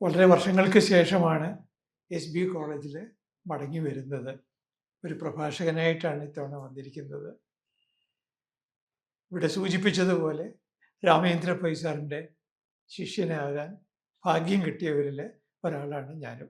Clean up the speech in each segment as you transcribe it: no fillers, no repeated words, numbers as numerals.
വളരെ വർഷങ്ങൾക്ക് ശേഷമാണ് SB കോളേജിൽ മടങ്ങി വരുന്നത്. ഒരു പ്രഭാഷകനായിട്ടാണ് ഇത്തവണ വന്നിരിക്കുന്നത്. ഇവിടെ സൂചിപ്പിച്ചതുപോലെ രാമേന്ദ്ര പൈ സാറിൻ്റെ ശിഷ്യനാകാൻ ഭാഗ്യം കിട്ടിയവരിൽ ഒരാളാണ് ഞാനും.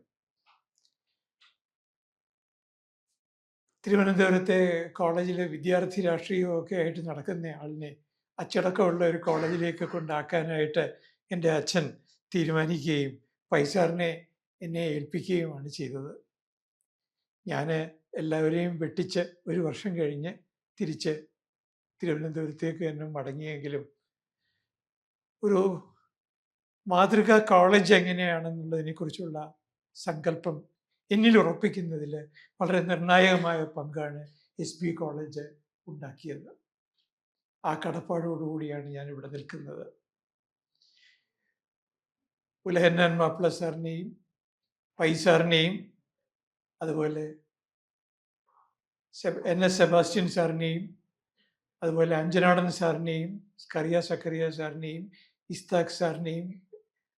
തിരുവനന്തപുരത്തെ കോളേജിലെ വിദ്യാർത്ഥി രാഷ്ട്രീയമൊക്കെ ആയിട്ട് നടക്കുന്ന ആളിനെ അച്ചടക്കമുള്ള ഒരു കോളേജിലേക്ക് കൊണ്ടാക്കാനായിട്ട് എൻ്റെ അച്ഛൻ തീരുമാനിക്കുകയും പൈസാറിനെ എന്നെ ഏൽപ്പിക്കുകയുമാണ് ചെയ്തത്. ഞാൻ എല്ലാവരെയും വെട്ടിച്ച് ഒരു വർഷം കഴിഞ്ഞ് തിരിച്ച് തിരുവനന്തപുരത്തേക്ക് തന്നെ മടങ്ങിയെങ്കിലും ഒരു മാതൃകാ കോളേജ് എങ്ങനെയാണെന്നുള്ളതിനെക്കുറിച്ചുള്ള സങ്കല്പം എന്നിൽ ഉറപ്പിക്കുന്നതിൽ വളരെ നിർണായകമായ പങ്കാണ് SB കോളേജ് ഉണ്ടാക്കിയത്. ആ കടപ്പാടോടുകൂടിയാണ് ഞാൻ ഇവിടെ നിൽക്കുന്നത്. ഉലഹന്നാൻ മാപ്പിള സാറിനെയും പൈ സാറിനെയും അതുപോലെ NS സെബാസ്റ്റ്യൻ സാറിനെയും അതുപോലെ അഞ്ജനാടൻ സാറിനെയും സ്കറിയ സക്കറിയ സാറിനെയും ഇസ്താഖ് സാറിനെയും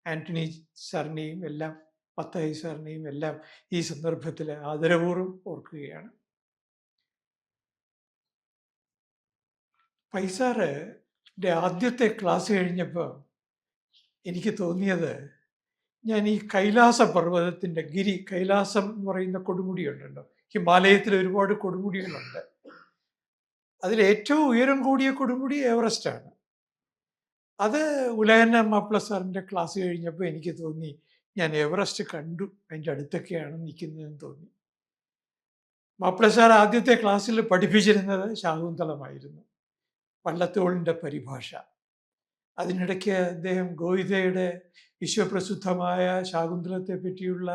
ആന്റണി സാറിനെയും എല്ലാം പത്തായി സാറിനെയും എല്ലാം ഈ സന്ദർഭത്തിൽ ആദരപൂർവ്വം ഓർക്കുകയാണ്. പൈസാറിൻ്റെ ആദ്യത്തെ ക്ലാസ് കഴിഞ്ഞപ്പോൾ എനിക്ക് തോന്നിയത്, ഞാൻ ഈ കൈലാസ പർവ്വതത്തിൻ്റെ കൈലാസം എന്ന് പറയുന്ന കൊടുമുടിയുണ്ടല്ലോ, ഹിമാലയത്തിൽ ഒരുപാട് കൊടുമുടികളുണ്ട്. അതിൽ ഏറ്റവും ഉയരം കൂടിയ കൊടുമുടി എവറസ്റ്റാണ്. അത് ഉലഹന്നാൻ മാപ്പിള സാറിൻ്റെ ക്ലാസ് കഴിഞ്ഞപ്പോൾ എനിക്ക് തോന്നി, ഞാൻ എവറസ്റ്റ് കണ്ടു, അതിൻ്റെ അടുത്തൊക്കെയാണ് നിൽക്കുന്നതെന്ന് തോന്നി. മാപ്പിള സാർ ആദ്യത്തെ ക്ലാസ്സിൽ പഠിപ്പിച്ചിരുന്നത് ശാകുന്തളമായിരുന്നു, വള്ളത്തോളിൻ്റെ പരിഭാഷ. അതിനിടയ്ക്ക് അദ്ദേഹം ഗോവിതയുടെ വിശ്വപ്രസിദ്ധമായ ശാകുന്തളത്തെ പറ്റിയുള്ള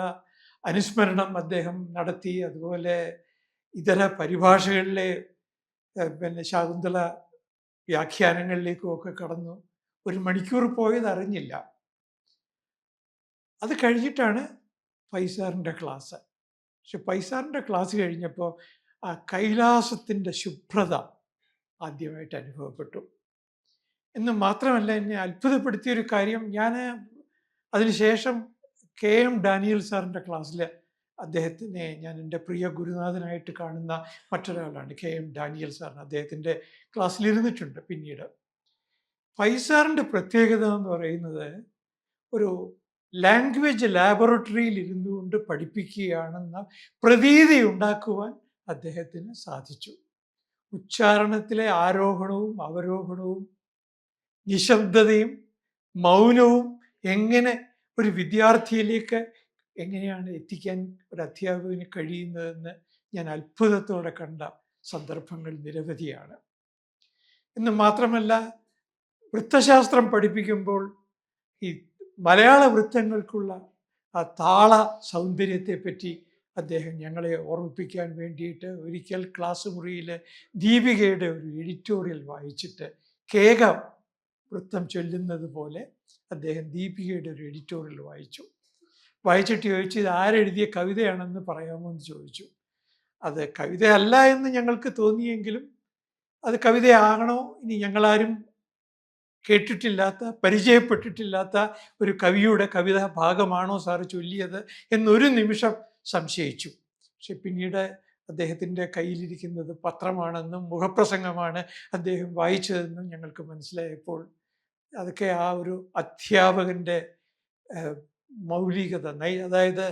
അനുസ്മരണം അദ്ദേഹം നടത്തി. അതുപോലെ ഇതര പരിഭാഷകളിലെ ശാകുന്തള വ്യാഖ്യാനങ്ങളിലേക്കും ഒക്കെ കടന്നു. 1 മണിക്കൂർ പോയത് അറിഞ്ഞില്ല. അത് കഴിഞ്ഞിട്ടാണ് പൈസാറിൻ്റെ ക്ലാസ്. പക്ഷെ പൈസാറിൻ്റെ ക്ലാസ് കഴിഞ്ഞപ്പോൾ ആ കൈലാസത്തിൻ്റെ ശുഭ്രത ആദ്യമായിട്ട് അനുഭവപ്പെട്ടു. എന്ന് മാത്രമല്ല, എന്നെ അത്ഭുതപ്പെടുത്തിയൊരു കാര്യം, ഞാൻ അതിനുശേഷം KM ഡാനിയൽ സാറിൻ്റെ ക്ലാസ്സിൽ അദ്ദേഹത്തിനെ ഞാൻ എൻ്റെ പ്രിയ ഗുരുനാഥനായിട്ട് കാണുന്ന മറ്റൊരാളാണ് KM ഡാനിയൽ സാർ. അദ്ദേഹത്തിൻ്റെ ക്ലാസ്സിലിരുന്നിട്ടുണ്ട് പിന്നീട്. പൈസാറിൻ്റെ പ്രത്യേകത എന്ന് പറയുന്നത്, ഒരു ലാംഗ്വേജ് ലാബോറട്ടറിയിൽ ഇരുന്നു കൊണ്ട് പഠിപ്പിക്കുകയാണെന്ന പ്രതീതി ഉണ്ടാക്കുവാൻ അദ്ദേഹത്തിന് സാധിച്ചു. ഉച്ചാരണത്തിലെ ആരോഹണവും അവരോഹണവും നിശബ്ദതയും മൗനവും എങ്ങനെ ഒരു വിദ്യാർത്ഥിയിലേക്ക് എങ്ങനെയാണ് എത്തിക്കാൻ ഒരു അധ്യാപകന് കഴിയുന്നതെന്ന് ഞാൻ അത്ഭുതത്തോടെ കണ്ട സന്ദർഭങ്ങൾ നിരവധിയാണ്. എന്ന് മാത്രമല്ല, വൃത്തശാസ്ത്രം പഠിപ്പിക്കുമ്പോൾ ഈ മലയാള വൃത്തങ്ങൾക്കുള്ള ആ താള സൗന്ദര്യത്തെപ്പറ്റി അദ്ദേഹം ഞങ്ങളെ ഓർമ്മിപ്പിക്കാൻ വേണ്ടിയിട്ട് ഒരിക്കൽ ക്ലാസ് മുറിയിൽ ദീപികയുടെ ഒരു എഡിറ്റോറിയൽ വായിച്ചിട്ട്, കേക വൃത്തം ചൊല്ലുന്നത് പോലെ അദ്ദേഹം ദീപികയുടെ ഒരു എഡിറ്റോറിയൽ വായിച്ചിട്ട് ചോദിച്ചു, ഇത് ആരെഴുതിയ കവിതയാണെന്ന് പറയാമോ എന്ന് ചോദിച്ചു. അത് കവിതയല്ല എന്ന് ഞങ്ങൾക്ക് തോന്നിയെങ്കിലും അത് കവിതയാകണോ, ഇനി ഞങ്ങളാരും കേട്ടിട്ടില്ലാത്ത പരിചയപ്പെട്ടിട്ടില്ലാത്ത ഒരു കവിയുടെ കവിതാ ഭാഗമാണോ സാറ് ചൊല്ലിയത് എന്നൊരു നിമിഷം സംശയിച്ചു. പക്ഷെ പിന്നീട് അദ്ദേഹത്തിൻ്റെ കയ്യിലിരിക്കുന്നത് പത്രമാണെന്നും മുഖപ്രസംഗമാണ് അദ്ദേഹം വായിച്ചതെന്നും ഞങ്ങൾക്ക് മനസ്സിലായപ്പോൾ അതൊക്കെ ആ ഒരു അധ്യാപകൻ്റെ മൗലികത, അതായത്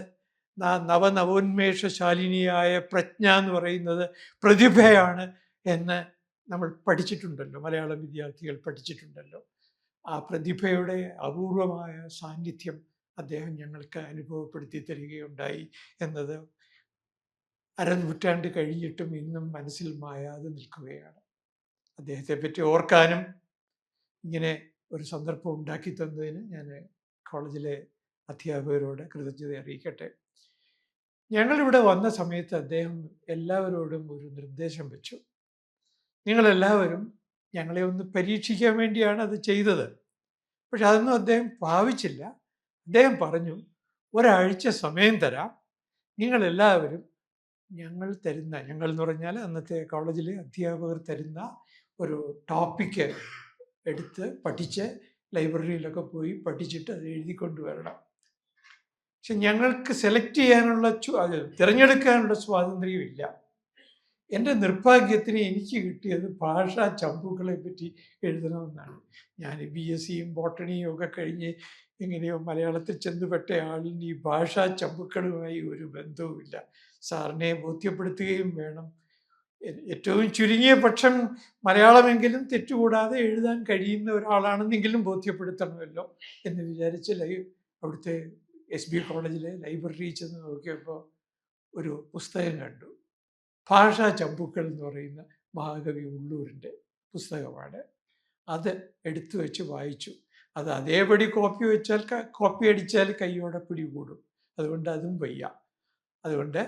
നവോന്മേഷശാലിനിയായ പ്രജ്ഞ എന്ന് പറയുന്നത് പ്രതിഭയാണ് എന്ന് നമ്മൾ പഠിച്ചിട്ടുണ്ടല്ലോ, മലയാളം വിദ്യാർത്ഥികൾ പഠിച്ചിട്ടുണ്ടല്ലോ. ആ പ്രതിഭയുടെ അപൂർവമായ സാന്നിധ്യം അദ്ദേഹം ഞങ്ങൾക്ക് അനുഭവപ്പെടുത്തി തരികയുണ്ടായി എന്നത് അരനൂറ്റാണ്ട് കഴിഞ്ഞിട്ടും ഇന്നും മനസ്സിൽ മായാതെ നിൽക്കുകയാണ്. അദ്ദേഹത്തെ പറ്റി ഓർക്കാനും ഇങ്ങനെ ഒരു സന്ദർഭം ഉണ്ടാക്കി തന്നതിന് ഞാൻ കോളേജിലെ അധ്യാപകരോട് കൃതജ്ഞത അറിയിക്കട്ടെ. ഞങ്ങളിവിടെ വന്ന സമയത്ത് അദ്ദേഹം എല്ലാവരോടും ഒരു നിർദ്ദേശം വെച്ചു. നിങ്ങളെല്ലാവരും ഞങ്ങളെ ഒന്ന് പരീക്ഷിക്കാൻ വേണ്ടിയാണ് അത് ചെയ്തത്. പക്ഷെ അതൊന്നും അദ്ദേഹം ഭാവിച്ചില്ല. അദ്ദേഹം പറഞ്ഞു, ഒരാഴ്ച സമയം തരാം, നിങ്ങളെല്ലാവരും ഞങ്ങൾ എന്ന് പറഞ്ഞാൽ അന്നത്തെ കോളേജിലെ അധ്യാപകർ തരുന്ന ഒരു ടോപ്പിക്ക് എടുത്ത് പഠിച്ച് ലൈബ്രറിയിലൊക്കെ പോയി പഠിച്ചിട്ട് അത് എഴുതിക്കൊണ്ടുവരണം. പക്ഷെ ഞങ്ങൾക്ക് സെലക്ട് ചെയ്യാനുള്ള തിരഞ്ഞെടുക്കാനുള്ള സ്വാതന്ത്ര്യമില്ല. എൻ്റെ നിർഭാഗ്യത്തിന് എനിക്ക് കിട്ടിയത് ഭാഷാ ചമ്പുകളെ പറ്റി എഴുതണമെന്നാണ്. ഞാൻ BSc ബോട്ടണിയും ഒക്കെ കഴിഞ്ഞ് എങ്ങനെയോ മലയാളത്തിൽ ചെന്നുപെട്ട ആളിന് ഈ ഭാഷാ ചമ്പുക്കളുമായി ഒരു ബന്ധവുമില്ല. സാറിനെ ബോധ്യപ്പെടുത്തുകയും വേണം. ഏറ്റവും ചുരുങ്ങിയ പക്ഷം മലയാളമെങ്കിലും തെറ്റുകൂടാതെ എഴുതാൻ കഴിയുന്ന ഒരാളാണെന്നെങ്കിലും ബോധ്യപ്പെടുത്തണമല്ലോ എന്ന് വിചാരിച്ച് അവിടുത്തെ SB കോളേജിലെ ലൈബ്രറിയിൽ ചെന്ന് നോക്കിയപ്പോൾ ഒരു പുസ്തകം കണ്ടു. ഭാഷാ ചമ്പുക്കൾ എന്ന് പറയുന്ന മഹാകവി ഉള്ളൂരിൻ്റെ പുസ്തകമാണ്. അത് എടുത്തു വെച്ച് വായിച്ചു. അത് അതേപടി കോപ്പി അടിച്ചാൽ കൈയോടെ പിടികൂടും. അതുകൊണ്ട് അതും വയ്യ. അതുകൊണ്ട്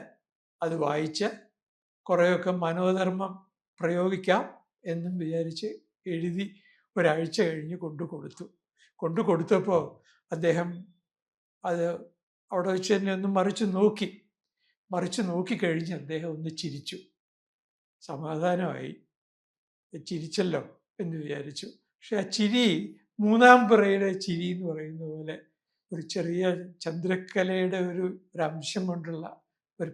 അത് വായിച്ച് കുറേയൊക്കെ മനോധർമ്മം പ്രയോഗിക്കാം എന്നും വിചാരിച്ച് എഴുതി ഒരാഴ്ച കഴിഞ്ഞ് കൊണ്ടു കൊടുത്തപ്പോൾ അദ്ദേഹം അത് അവിടെ വെച്ച് തന്നെ ഒന്ന് മറിച്ച് നോക്കിക്കഴിഞ്ഞ് അദ്ദേഹം ഒന്ന് ചിരിച്ചു. സമാധാനമായി, ചിരിച്ചല്ലോ എന്ന് വിചാരിച്ചു. പക്ഷെ ആ ചിരി മൂന്നാം പിറയുടെ ചിരി എന്ന് പറയുന്ന പോലെ ഒരു ചെറിയ ചന്ദ്രക്കലയുടെ ഒരു അംശം കൊണ്ടുള്ള ഒരു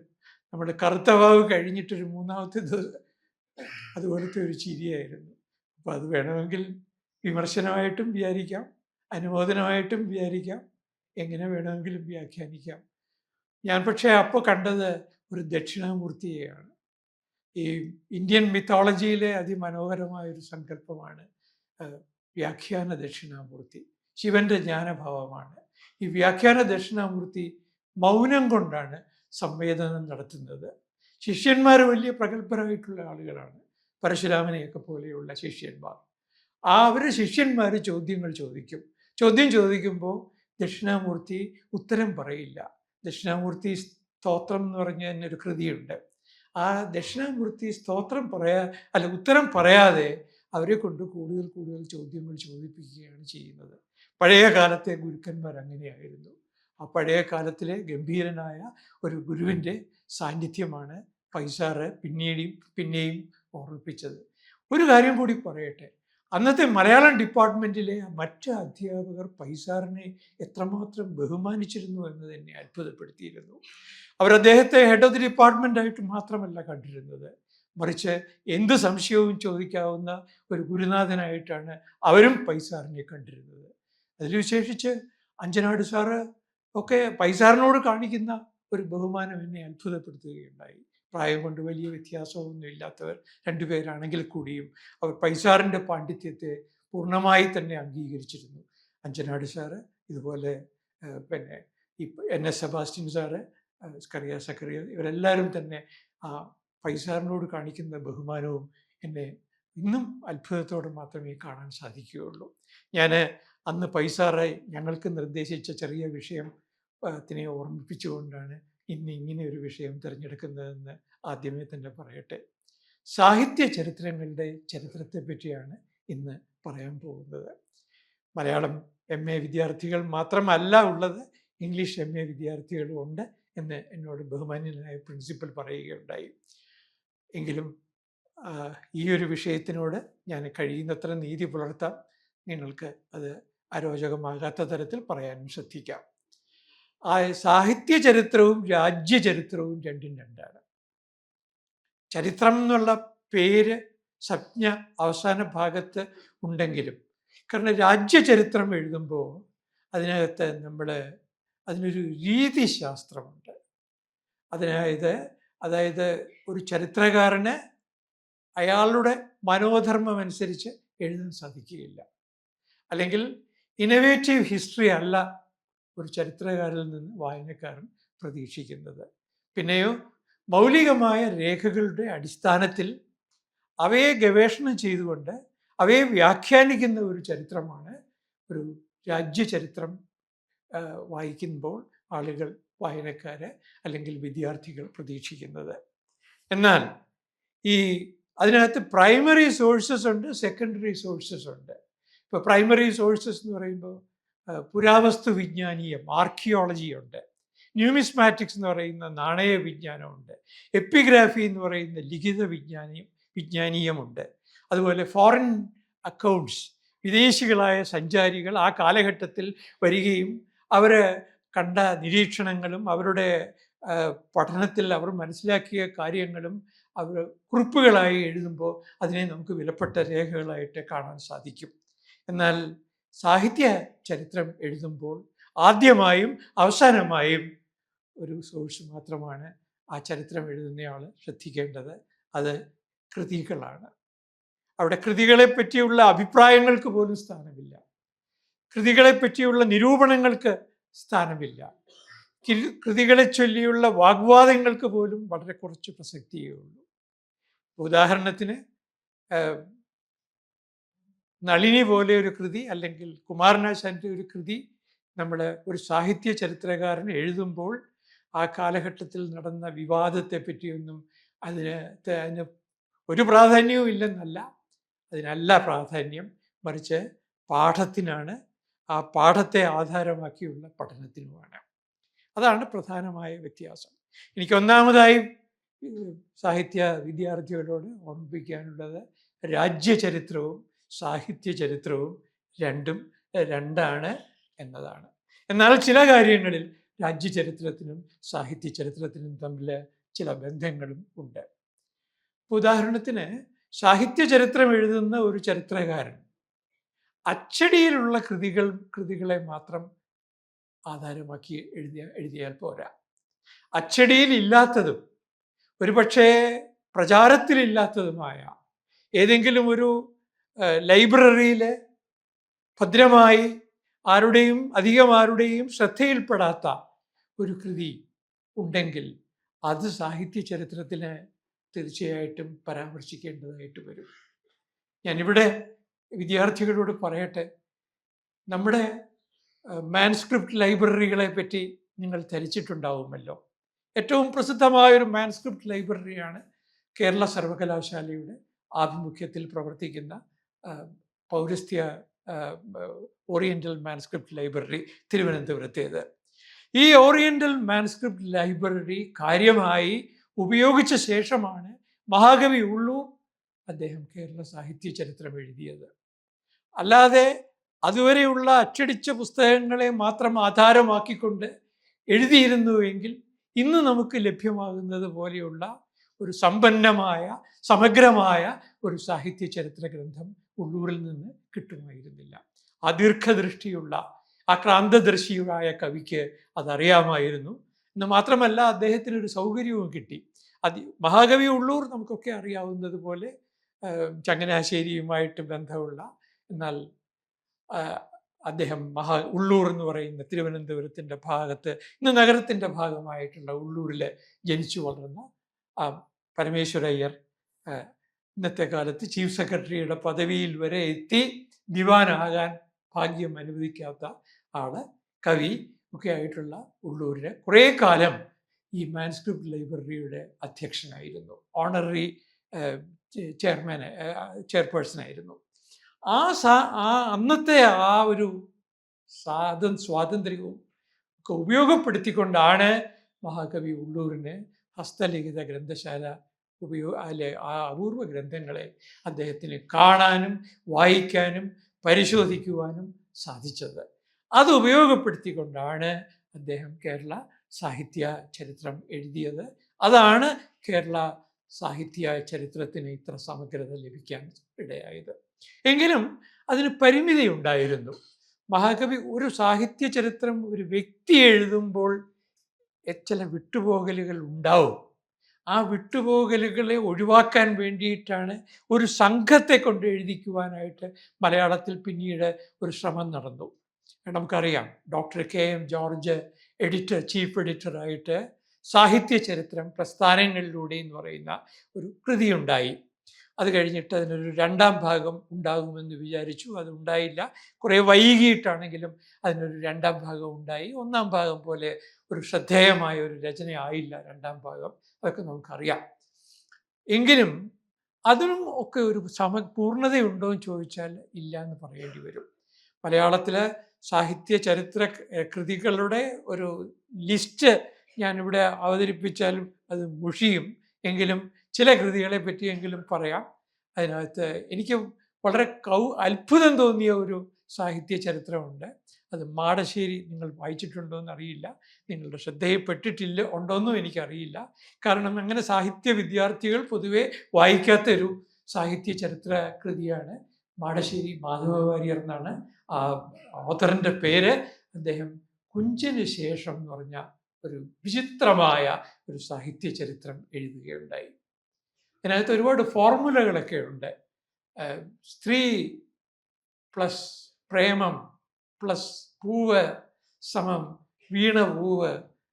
നമ്മുടെ കറുത്തവാവ് കഴിഞ്ഞിട്ടൊരു മൂന്നാമത്തെ ദിവസം അതുപോലത്തെ ഒരു ചിരിയായിരുന്നു. അപ്പം അത് വേണമെങ്കിൽ വിമർശനമായിട്ടും വിചാരിക്കാം, അനുമോദനമായിട്ടും വിചാരിക്കാം, എങ്ങനെ വേണമെങ്കിലും വ്യാഖ്യാനിക്കാം. ഞാൻ പക്ഷേ അപ്പോൾ കണ്ടത് ഒരു ദക്ഷിണാമൂർത്തിയെയാണ്. ഈ ഇന്ത്യൻ മിത്തോളജിയിലെ അതിമനോഹരമായൊരു സങ്കല്പമാണ് വ്യാഖ്യാന ദക്ഷിണാമൂർത്തി. ശിവന്റെ ജ്ഞാനഭാവമാണ്. ഈ വ്യാഖ്യാന ദക്ഷിണാമൂർത്തി മൗനം കൊണ്ടാണ് സംവേദനം നടത്തുന്നത്. ശിഷ്യന്മാർ വലിയ പ്രഗത്ഭരായിട്ടുള്ള ആളുകളാണ്, പരശുരാമനെയൊക്കെ പോലെയുള്ള ശിഷ്യന്മാർ. അവരുടെ ശിഷ്യന്മാർ ചോദ്യങ്ങൾ ചോദിക്കുമ്പോൾ ദക്ഷിണാമൂർത്തി ഉത്തരം പറയില്ല. ദക്ഷിണാമൂർത്തി സ്തോത്രം എന്ന് പറഞ്ഞ തന്നെ ഒരു കൃതിയുണ്ട്. ആ ദക്ഷിണാമൂർത്തി ഉത്തരം പറയാതെ അവരെ കൊണ്ട് കൂടുതൽ ചോദ്യങ്ങൾ ചോദിപ്പിക്കുകയാണ് ചെയ്യുന്നത്. പഴയ കാലത്തെ ഗുരുക്കന്മാർ അങ്ങനെയായിരുന്നു. ആ പഴയ കാലത്തിലെ ഗംഭീരനായ ഒരു ഗുരുവിൻ്റെ സാന്നിധ്യമാണ് പൈസാറ് പിന്നെയും ഓർമ്മിപ്പിച്ചത്. ഒരു കാര്യം കൂടി പറയട്ടെ. അന്നത്തെ മലയാളം ഡിപ്പാർട്ട്മെൻറ്റിലെ മറ്റ് അധ്യാപകർ പൈസാറിനെ എത്രമാത്രം ബഹുമാനിച്ചിരുന്നു എന്ന് തന്നെ അത്ഭുതപ്പെടുത്തിയിരുന്നു. അവർ അദ്ദേഹത്തെ ഹെഡ് ഓഫ് ദി ഡിപ്പാർട്ട്മെൻ്റ് ആയിട്ട് മാത്രമല്ല കണ്ടിരുന്നത്, മറിച്ച് എന്ത് സംശയവും ചോദിക്കാവുന്ന ഒരു ഗുരുനാഥനായിട്ടാണ് അവരും പൈസാറിനെ കണ്ടിരുന്നത്. അതിൽ വിശേഷിച്ച് അഞ്ചനാട് സാറ് ഒക്കെ പൈസാറിനോട് കാണിക്കുന്ന ഒരു ബഹുമാനം എന്നെ അത്ഭുതപ്പെടുത്തുകയുണ്ടായി. പ്രായം കൊണ്ട് വലിയ വ്യത്യാസമൊന്നും ഇല്ലാത്തവർ രണ്ടുപേരാണെങ്കിൽ കൂടിയും അവർ പൈസാറിൻ്റെ പാണ്ഡിത്യത്തെ പൂർണ്ണമായി തന്നെ അംഗീകരിച്ചിരുന്നു. അഞ്ചനാട് സാറ്, ഇതുപോലെ പിന്നെ NS സെബാസ്റ്റ്യൻ സാറ്, സക്കറിയ ഇവരെല്ലാവരും തന്നെ ആ പൈസാറിനോട് കാണിക്കുന്ന ബഹുമാനവും എന്നെ ഇന്നും അത്ഭുതത്തോടെ മാത്രമേ കാണാൻ സാധിക്കുകയുള്ളൂ. ഞാൻ അന്ന് പൈസാറെ ഞങ്ങൾക്ക് നിർദ്ദേശിച്ച ചെറിയ വിഷയത്തിനെ ഓർമ്മിപ്പിച്ചുകൊണ്ടാണ് ഇന്ന് ഇങ്ങനെ ഒരു വിഷയം തിരഞ്ഞെടുക്കുന്നതെന്ന് ആദ്യമേ തന്നെ പറയട്ടെ. സാഹിത്യ ചരിത്രങ്ങളുടെ ചരിത്രത്തെ പറ്റിയാണ് ഇന്ന് പറയാൻ പോകുന്നത്. മലയാളം MA വിദ്യാർത്ഥികൾ മാത്രമല്ല ഉള്ളത്, ഇംഗ്ലീഷ് MA വിദ്യാർത്ഥികളും ഉണ്ട് എന്ന് എന്നോട് ബഹുമാന്യനായ പ്രിൻസിപ്പൽ പറയുകയുണ്ടായി. എങ്കിലും ഈ ഒരു വിഷയത്തിനോട് ഞാൻ കഴിയുന്നത്ര നീതി പുലർത്താം. നിങ്ങൾക്ക് അത് അരോചകമാകാത്ത തരത്തിൽ പറയാനും ശ്രദ്ധിക്കാം. ആ സാഹിത്യ ചരിത്രവും രാജ്യചരിത്രവും രണ്ടും രണ്ടാണ്. ചരിത്രം എന്നുള്ള പേര് സംജ്ഞ അവസാന ഭാഗത്ത് ഉണ്ടെങ്കിലും, കാരണം രാജ്യചരിത്രം എഴുതുമ്പോൾ അതിനകത്ത് അതിനൊരു രീതിശാസ്ത്രമുണ്ട്. അതായത് ഒരു ചരിത്രകാരന് അയാളുടെ മനോധർമ്മം അനുസരിച്ച് എഴുതാൻ സാധിക്കുകയില്ല. അല്ലെങ്കിൽ ഇന്നവേറ്റീവ് ഹിസ്റ്ററി അല്ല ഒരു ചരിത്രകാരിൽ നിന്ന് വായനക്കാരൻ പ്രതീക്ഷിക്കുന്നത്. പിന്നെയോ മൗലികമായ രേഖകളുടെ അടിസ്ഥാനത്തിൽ അവയെ ഗവേഷണം ചെയ്തുകൊണ്ട് അവയെ വ്യാഖ്യാനിക്കുന്ന ഒരു ചരിത്രമാണ് ഒരു രാജ്യചരിത്രം വായിക്കുമ്പോൾ വായനക്കാര് അല്ലെങ്കിൽ വിദ്യാർത്ഥികൾ പ്രതീക്ഷിക്കുന്നത്. എന്നാൽ അതിനകത്ത് പ്രൈമറി സോഴ്സസ് ഉണ്ട്, സെക്കൻഡറി സോഴ്സസ് ഉണ്ട്. ഇപ്പോൾ പ്രൈമറി സോഴ്സസ് എന്ന് പറയുമ്പോൾ പുരാവസ്തു വിജ്ഞാനീയം, ആർക്കിയോളജി ഉണ്ട്. ന്യൂമിസ്മാറ്റിക്സ് എന്ന് പറയുന്ന നാണയ വിജ്ഞാനമുണ്ട്. എപ്പിഗ്രാഫി എന്ന് പറയുന്ന ലിഖിത വിജ്ഞാനീയമുണ്ട്. അതുപോലെ ഫോറിൻ അക്കൗണ്ട്സ്, വിദേശികളായ സഞ്ചാരികൾ ആ കാലഘട്ടത്തിൽ വരികയും അവർ കണ്ട നിരീക്ഷണങ്ങളും അവരുടെ പഠനത്തിൽ അവർ മനസ്സിലാക്കിയ കാര്യങ്ങളും അവർ കുറിപ്പുകളായി എഴുതുമ്പോൾ അതിനെ നമുക്ക് വിലപ്പെട്ട രേഖകളായിട്ട് കാണാൻ സാധിക്കും. എന്നാൽ സാഹിത്യ ചരിത്രം എഴുതുമ്പോൾ ആദ്യമായും അവസാനമായും ഒരു സോഴ്സ് മാത്രമാണ് ആ ചരിത്രം എഴുതുന്നയാൾ ശ്രദ്ധിക്കേണ്ടത്. അത് കൃതികളാണ്. അവിടെ കൃതികളെ പറ്റിയുള്ള അഭിപ്രായങ്ങൾക്ക് പോലും സ്ഥാനമില്ല. കൃതികളെ പറ്റിയുള്ള നിരൂപണങ്ങൾക്ക് സ്ഥാനമില്ല. കൃതികളെ ചൊല്ലിയുള്ള വാഗ്വാദങ്ങൾക്ക് പോലും വളരെ കുറച്ച് പ്രസക്തിയേ ഉള്ളൂ. ഉദാഹരണത്തിന് നളിനി പോലെ ഒരു കൃതി അല്ലെങ്കിൽ കുമാരനാശാൻ്റെ ഒരു കൃതി നമ്മൾ ഒരു സാഹിത്യ ചരിത്രകാരൻ എഴുതുമ്പോൾ ആ കാലഘട്ടത്തിൽ നടന്ന വിവാദത്തെ പറ്റിയൊന്നും അതിന് ഒരു പ്രാധാന്യവും ഇല്ലെന്നല്ല, അതിനല്ല പ്രാധാന്യം, മറിച്ച് പാഠത്തിനാണ്, ആ പാഠത്തെ ആധാരമാക്കിയുള്ള പഠനത്തിനുമാണ്. അതാണ് പ്രധാനമായ വ്യത്യാസം. എനിക്ക് ഒന്നാമതായി സാഹിത്യ വിദ്യാർത്ഥികളോട് ഓർമ്മിപ്പിക്കാനുള്ളത് രാജ്യചരിത്രവും സാഹിത്യ ചരിത്രവും രണ്ടാണ് എന്നതാണ്. എന്നാൽ ചില കാര്യങ്ങളിൽ രാജ്യചരിത്രത്തിനും സാഹിത്യ ചരിത്രത്തിനും തമ്മിൽ ചില ബന്ധങ്ങളും ഉണ്ട്. ഉദാഹരണത്തിന് സാഹിത്യ ചരിത്രം എഴുതുന്ന ഒരു ചരിത്രകാരൻ അച്ചടിയിലുള്ള കൃതികളെ മാത്രം ആധാരമാക്കി എഴുതിയാൽ പോരാ. അച്ചടിയിൽ ഇല്ലാത്തതും ഒരുപക്ഷെ പ്രചാരത്തിലില്ലാത്തതുമായ ഏതെങ്കിലും ഒരു ലൈബ്രറിയിൽ ഭദ്രമായി ആരുടെയും ശ്രദ്ധയിൽപ്പെടാത്ത ഒരു കൃതി ഉണ്ടെങ്കിൽ അത് സാഹിത്യ ചരിത്രത്തിന് തീർച്ചയായിട്ടും പരാമർശിക്കേണ്ടതായിട്ട് വരും. ഞാനിവിടെ വിദ്യാർത്ഥികളോട് പറയട്ടെ, നമ്മുടെ മാൻസ്ക്രിപ്റ്റ് ലൈബ്രറികളെ പറ്റി നിങ്ങൾ ധരിച്ചിട്ടുണ്ടാവുമല്ലോ. ഏറ്റവും പ്രസിദ്ധമായ ഒരു മാൻസ്ക്രിപ്റ്റ് ലൈബ്രറിയാണ് കേരള സർവകലാശാലയുടെ ആഭിമുഖ്യത്തിൽ പ്രവർത്തിക്കുന്ന പൗരസ്ത്യ ഓറിയന്റൽ മാൻസ്ക്രിപ്റ്റ് ലൈബ്രറി തിരുവനന്തപുരത്തേത്. ഈ ഓറിയന്റൽ മാൻസ്ക്രിപ്റ്റ് ലൈബ്രറി കാര്യമായി ഉപയോഗിച്ച ശേഷമാണ് മഹാകവി ഉള്ളൂർ അദ്ദേഹം കേരള സാഹിത്യ ചരിത്രം എഴുതിയത്. അല്ലാതെ അതുവരെയുള്ള അച്ചടിച്ച പുസ്തകങ്ങളെ മാത്രം ആധാരമാക്കിക്കൊണ്ട് എഴുതിയിരുന്നുവെങ്കിൽ ഇന്ന് നമുക്ക് ലഭ്യമാകുന്നത് പോലെയുള്ള ഒരു സമ്പന്നമായ സമഗ്രമായ ഒരു സാഹിത്യ ചരിത്ര ഗ്രന്ഥം ഉള്ളൂരിൽ നിന്ന് കിട്ടുമായിരുന്നില്ല. ആ ദീർഘദൃഷ്ടിയുള്ള ആ ക്രാന്തദർശിയായ കവിക്ക് അതറിയാമായിരുന്നു. എന്ന് മാത്രമല്ല അദ്ദേഹത്തിനൊരു സൗകര്യവും കിട്ടി. മഹാകവി ഉള്ളൂർ നമുക്കൊക്കെ അറിയാവുന്നത് പോലെ ചങ്ങനാശ്ശേരിയുമായിട്ട് ബന്ധമുള്ള, എന്നാൽ അദ്ദേഹം ഉള്ളൂർ എന്ന് പറയുന്ന തിരുവനന്തപുരത്തിൻ്റെ ഭാഗത്ത്, ഇന്ന് നഗരത്തിൻ്റെ ഭാഗമായിട്ടുള്ള ഉള്ളൂരിൽ ജനിച്ചു വളർന്ന പരമേശ്വരയ്യർ ഇന്നത്തെ കാലത്ത് ചീഫ് സെക്രട്ടറിയുടെ പദവിയിൽ വരെ എത്തി ദിവാനാകാൻ ഭാഗ്യം അനുവദിക്കാത്ത ആള്, കവി ഒക്കെ ആയിട്ടുള്ള ഉള്ളൂരിന് കുറേ കാലം ഈ മാൻസ്ക്രിപ്റ്റ് ലൈബ്രറിയുടെ അധ്യക്ഷനായിരുന്നു, ഓണററി ചെയർപേഴ്സണായിരുന്നു. അന്നത്തെ ആ ഒരു സ്വാതന്ത്ര്യവും ഒക്കെ ഉപയോഗപ്പെടുത്തിക്കൊണ്ടാണ് മഹാകവി ഉള്ളൂരിന് ഹസ്തലിഖിത ഗ്രന്ഥശാല ആ അപൂർവ ഗ്രന്ഥങ്ങളെ അദ്ദേഹത്തിന് കാണാനും വായിക്കാനും പരിശോധിക്കുവാനും സാധിച്ചത്. അത് ഉപയോഗപ്പെടുത്തിക്കൊണ്ടാണ് അദ്ദേഹം കേരള സാഹിത്യ ചരിത്രം എഴുതിയത്. അതാണ് കേരള സാഹിത്യ ചരിത്രത്തിന് ഇത്ര സമഗ്രത ലഭിക്കാൻ ഇടയായത്. എങ്കിലും അതിന് പരിമിതി ഉണ്ടായിരുന്നു. മഹാകവി ഒരു സാഹിത്യ ചരിത്രം ഒരു വ്യക്തി എഴുതുമ്പോൾ ചില വിട്ടുപോകലുകൾ ഉണ്ടാവും. ആ വിട്ടുപോകലുകളെ ഒഴിവാക്കാൻ വേണ്ടിയിട്ടാണ് ഒരു സംഘത്തെ കൊണ്ട് എഴുതിക്കുവാനായിട്ട് മലയാളത്തിൽ പിന്നീട് ഒരു ശ്രമം നടന്നു. നമുക്കറിയാം, ഡോക്ടർ KM ജോർജ് ചീഫ് എഡിറ്ററായിട്ട് സാഹിത്യ ചരിത്രം പ്രസ്ഥാനങ്ങളിലൂടെ എന്ന് പറയുന്ന ഒരു കൃതി ഉണ്ടായി. അത് കഴിഞ്ഞിട്ട് അതിനൊരു രണ്ടാം ഭാഗം ഉണ്ടാകുമെന്ന് വിചാരിച്ചു. അതുണ്ടായില്ല. കുറേ വൈകിട്ടാണെങ്കിലും അതിനൊരു രണ്ടാം ഭാഗം ഉണ്ടായി. ഒന്നാം ഭാഗം പോലെ ഒരു ശ്രദ്ധേയമായ ഒരു രചന ആയില്ല രണ്ടാം ഭാഗം. അതൊക്കെ നമുക്കറിയാം. എങ്കിലും അതിനും ഒക്കെ ഒരു പൂർണ്ണതയുണ്ടോ എന്ന് ചോദിച്ചാൽ ഇല്ല എന്ന് പറയേണ്ടി വരും. മലയാളത്തിലെ സാഹിത്യ ചരിത്ര കൃതികളുടെ ഒരു ലിസ്റ്റ് ഞാനിവിടെ അവതരിപ്പിച്ചാലും അത് മുഷിയും. എങ്കിലും ചില കൃതികളെ പറ്റിയെങ്കിലും പറയാം. അതിനകത്ത് എനിക്ക് വളരെ അത്ഭുതം തോന്നിയ ഒരു സാഹിത്യ ചരിത്രമുണ്ട്. അത് മാടശ്ശേരി നിങ്ങൾ വായിച്ചിട്ടുണ്ടോ എന്നറിയില്ല, നിങ്ങളുടെ ശ്രദ്ധയിൽപ്പെട്ടിട്ടില്ല ഉണ്ടോയെന്നും എനിക്കറിയില്ല. കാരണം അങ്ങനെ സാഹിത്യ വിദ്യാർത്ഥികൾ പൊതുവെ വായിക്കാത്തൊരു സാഹിത്യ ചരിത്ര കൃതിയാണ് മാടശ്ശേരി മാധവ വാര്യർ എന്നാണ് ആ ഓഥറിൻ്റെ പേര്. അദ്ദേഹം കുഞ്ചന് ശേഷം എന്ന് പറഞ്ഞ ഒരു വിചിത്രമായ ഒരു സാഹിത്യ ചരിത്രം എഴുതുകയുണ്ടായി. അതിനകത്ത് ഒരുപാട് ഫോർമുലകളൊക്കെ ഉണ്ട്. സ്ത്രീ പ്ലസ് പ്രേമം പ്ലസ് പൂവ് സമം വീണ പൂവ്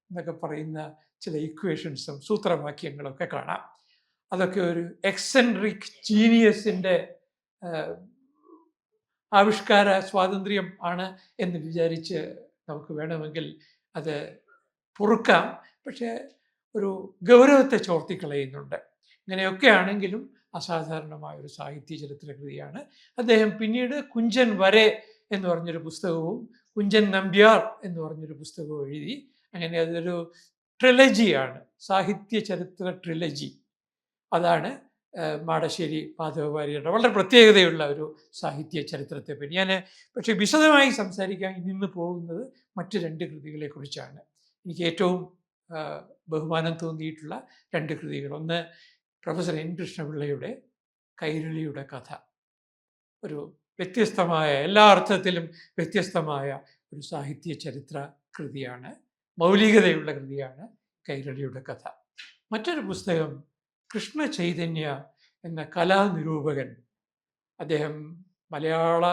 എന്നൊക്കെ പറയുന്ന ചില ഇക്വേഷൻസും സൂത്രവാക്യങ്ങളൊക്കെ കാണാം. അതൊക്കെ ഒരു എക്സെൻട്രിക് ജീനിയസിൻ്റെ ആവിഷ്കാര സ്വാതന്ത്ര്യം ആണ് എന്ന് വിചാരിച്ച് നമുക്ക് വേണമെങ്കിൽ അത് പൊറുക്കാം. പക്ഷേ ഒരു ഗൗരവത്തെ ചോർത്തിക്കളയുന്നുണ്ട്. ഇങ്ങനെയൊക്കെ ആണെങ്കിലും അസാധാരണമായ ഒരു സാഹിത്യ ചരിത്ര കൃതിയാണ്. അദ്ദേഹം പിന്നീട് കുഞ്ചൻ വരെ എന്ന് പറഞ്ഞൊരു പുസ്തകവും കുഞ്ചൻ നമ്പ്യാർ എന്ന് പറഞ്ഞൊരു പുസ്തകവും എഴുതി. അങ്ങനെ അതൊരു ട്രിലജിയാണ്, സാഹിത്യ ചരിത്ര ട്രിലജി. അതാണ് മാടശ്ശേരി മാധവ വാര്യരുടെ വളരെ പ്രത്യേകതയുള്ള ഒരു സാഹിത്യ ചരിത്രത്തെ പറ്റി. ഞാൻ പക്ഷേ വിശദമായി സംസാരിക്കാൻ ഇന്ന് പോകുന്നത് മറ്റു രണ്ട് കൃതികളെ കുറിച്ചാണ്. എനിക്ക് ഏറ്റവും ബഹുമാനം തോന്നിയിട്ടുള്ള രണ്ട് കൃതികൾ. ഒന്ന് പ്രൊഫസർ എൻ കൃഷ്ണപിള്ളയുടെ കൈരളിയുടെ കഥ. ഒരു വ്യത്യസ്തമായ, എല്ലാ അർത്ഥത്തിലും വ്യത്യസ്തമായ ഒരു സാഹിത്യ ചരിത്ര കൃതിയാണ്, മൗലികതയുള്ള കൃതിയാണ് കൈരളിയുടെ കഥ. മറ്റൊരു പുസ്തകം കൃഷ്ണ ചൈതന്യ എന്ന കലാനിരൂപകൻ. അദ്ദേഹം മലയാള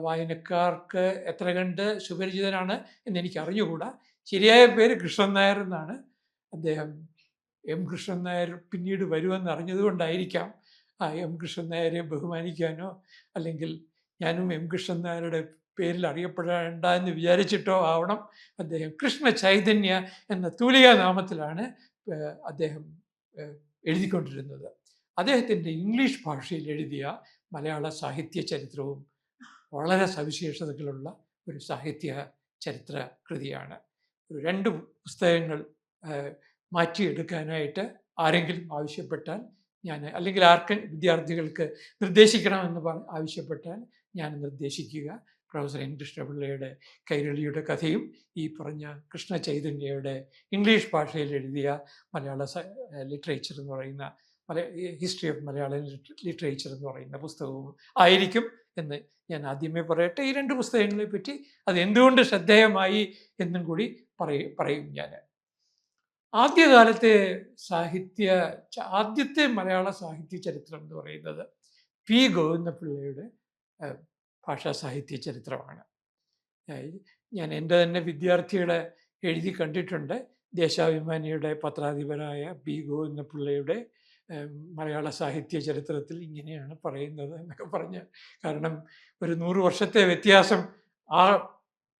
വായനക്കാർക്ക് എത്ര കണ്ട് സുപരിചിതനാണ് എന്നെനിക്ക് അറിഞ്ഞുകൂടാ. ശരിയായ പേര് കൃഷ്ണൻ നായർ എന്നാണ്. അദ്ദേഹം എം കൃഷ്ണൻ നായർ പിന്നീട് വരുമെന്ന് അറിഞ്ഞതുകൊണ്ടായിരിക്കാം എം കൃഷ്ണൻ നായരെ ബഹുമാനിക്കാനോ അല്ലെങ്കിൽ ഞാനും എം കൃഷ്ണൻ നായരുടെ പേരിൽ അറിയപ്പെടേണ്ട എന്ന് വിചാരിച്ചിട്ടോ ആവണം അദ്ദേഹം കൃഷ്ണ ചൈതന്യ എന്ന തൂലികാ നാമത്തിലാണ് അദ്ദേഹം എഴുതിക്കൊണ്ടിരുന്നത്. അദ്ദേഹത്തിൻ്റെ ഇംഗ്ലീഷ് ഭാഷയിൽ എഴുതിയ മലയാള സാഹിത്യ ചരിത്രവും വളരെ സവിശേഷതകളുള്ള ഒരു സാഹിത്യ ചരിത്ര കൃതിയാണ്. ഒരു രണ്ട് പുസ്തകങ്ങൾ മാറ്റിയെടുക്കാനായിട്ട് ആരെങ്കിലും ആവശ്യപ്പെട്ടാൽ ഞാൻ, അല്ലെങ്കിൽ വിദ്യാർത്ഥികൾക്ക് നിർദ്ദേശിക്കണമെന്ന് ആവശ്യപ്പെട്ടാൽ ഞാൻ നിർദ്ദേശിക്കുക പ്രൊഫസർ എൻ കൃഷ്ണപിള്ളയുടെ കൈരളിയുടെ കഥയും ഈ പറഞ്ഞ കൃഷ്ണ ചൈതന്യയുടെ ഇംഗ്ലീഷ് ഭാഷയിൽ എഴുതിയ മലയാള ലിറ്ററേച്ചർ എന്ന് പറയുന്ന ഹിസ്റ്ററി ഓഫ് മലയാളം ലിറ്ററേച്ചർ എന്ന് പറയുന്ന പുസ്തകവും ആയിരിക്കും എന്ന് ഞാൻ ആദ്യമേ പറയട്ടെ. ഈ രണ്ട് പുസ്തകങ്ങളെ പറ്റി അത് എന്തുകൊണ്ട് ശ്രദ്ധേയമായി എന്നും കൂടി പറയും ഞാൻ. ആദ്യത്തെ മലയാള സാഹിത്യ ചരിത്രം എന്ന് പറയുന്നത് പി ഗോവിന്ദപിള്ളയുടെ ഭാഷാ സാഹിത്യ ചരിത്രമാണ്. ഞാൻ എൻ്റെ തന്നെ വിദ്യാർത്ഥികളെ എഴുതി കണ്ടിട്ടുണ്ട്. ദേശാഭിമാനിയുടെ പത്രാധിപരായ പി ഗോവിന്ദപിള്ളയുടെ മലയാള സാഹിത്യ ചരിത്രത്തിൽ ഇങ്ങനെയാണ് പറയുന്നത് എന്നൊക്കെ പറഞ്ഞ്, കാരണം ഒരു 100 വർഷത്തെ വ്യത്യാസം ആ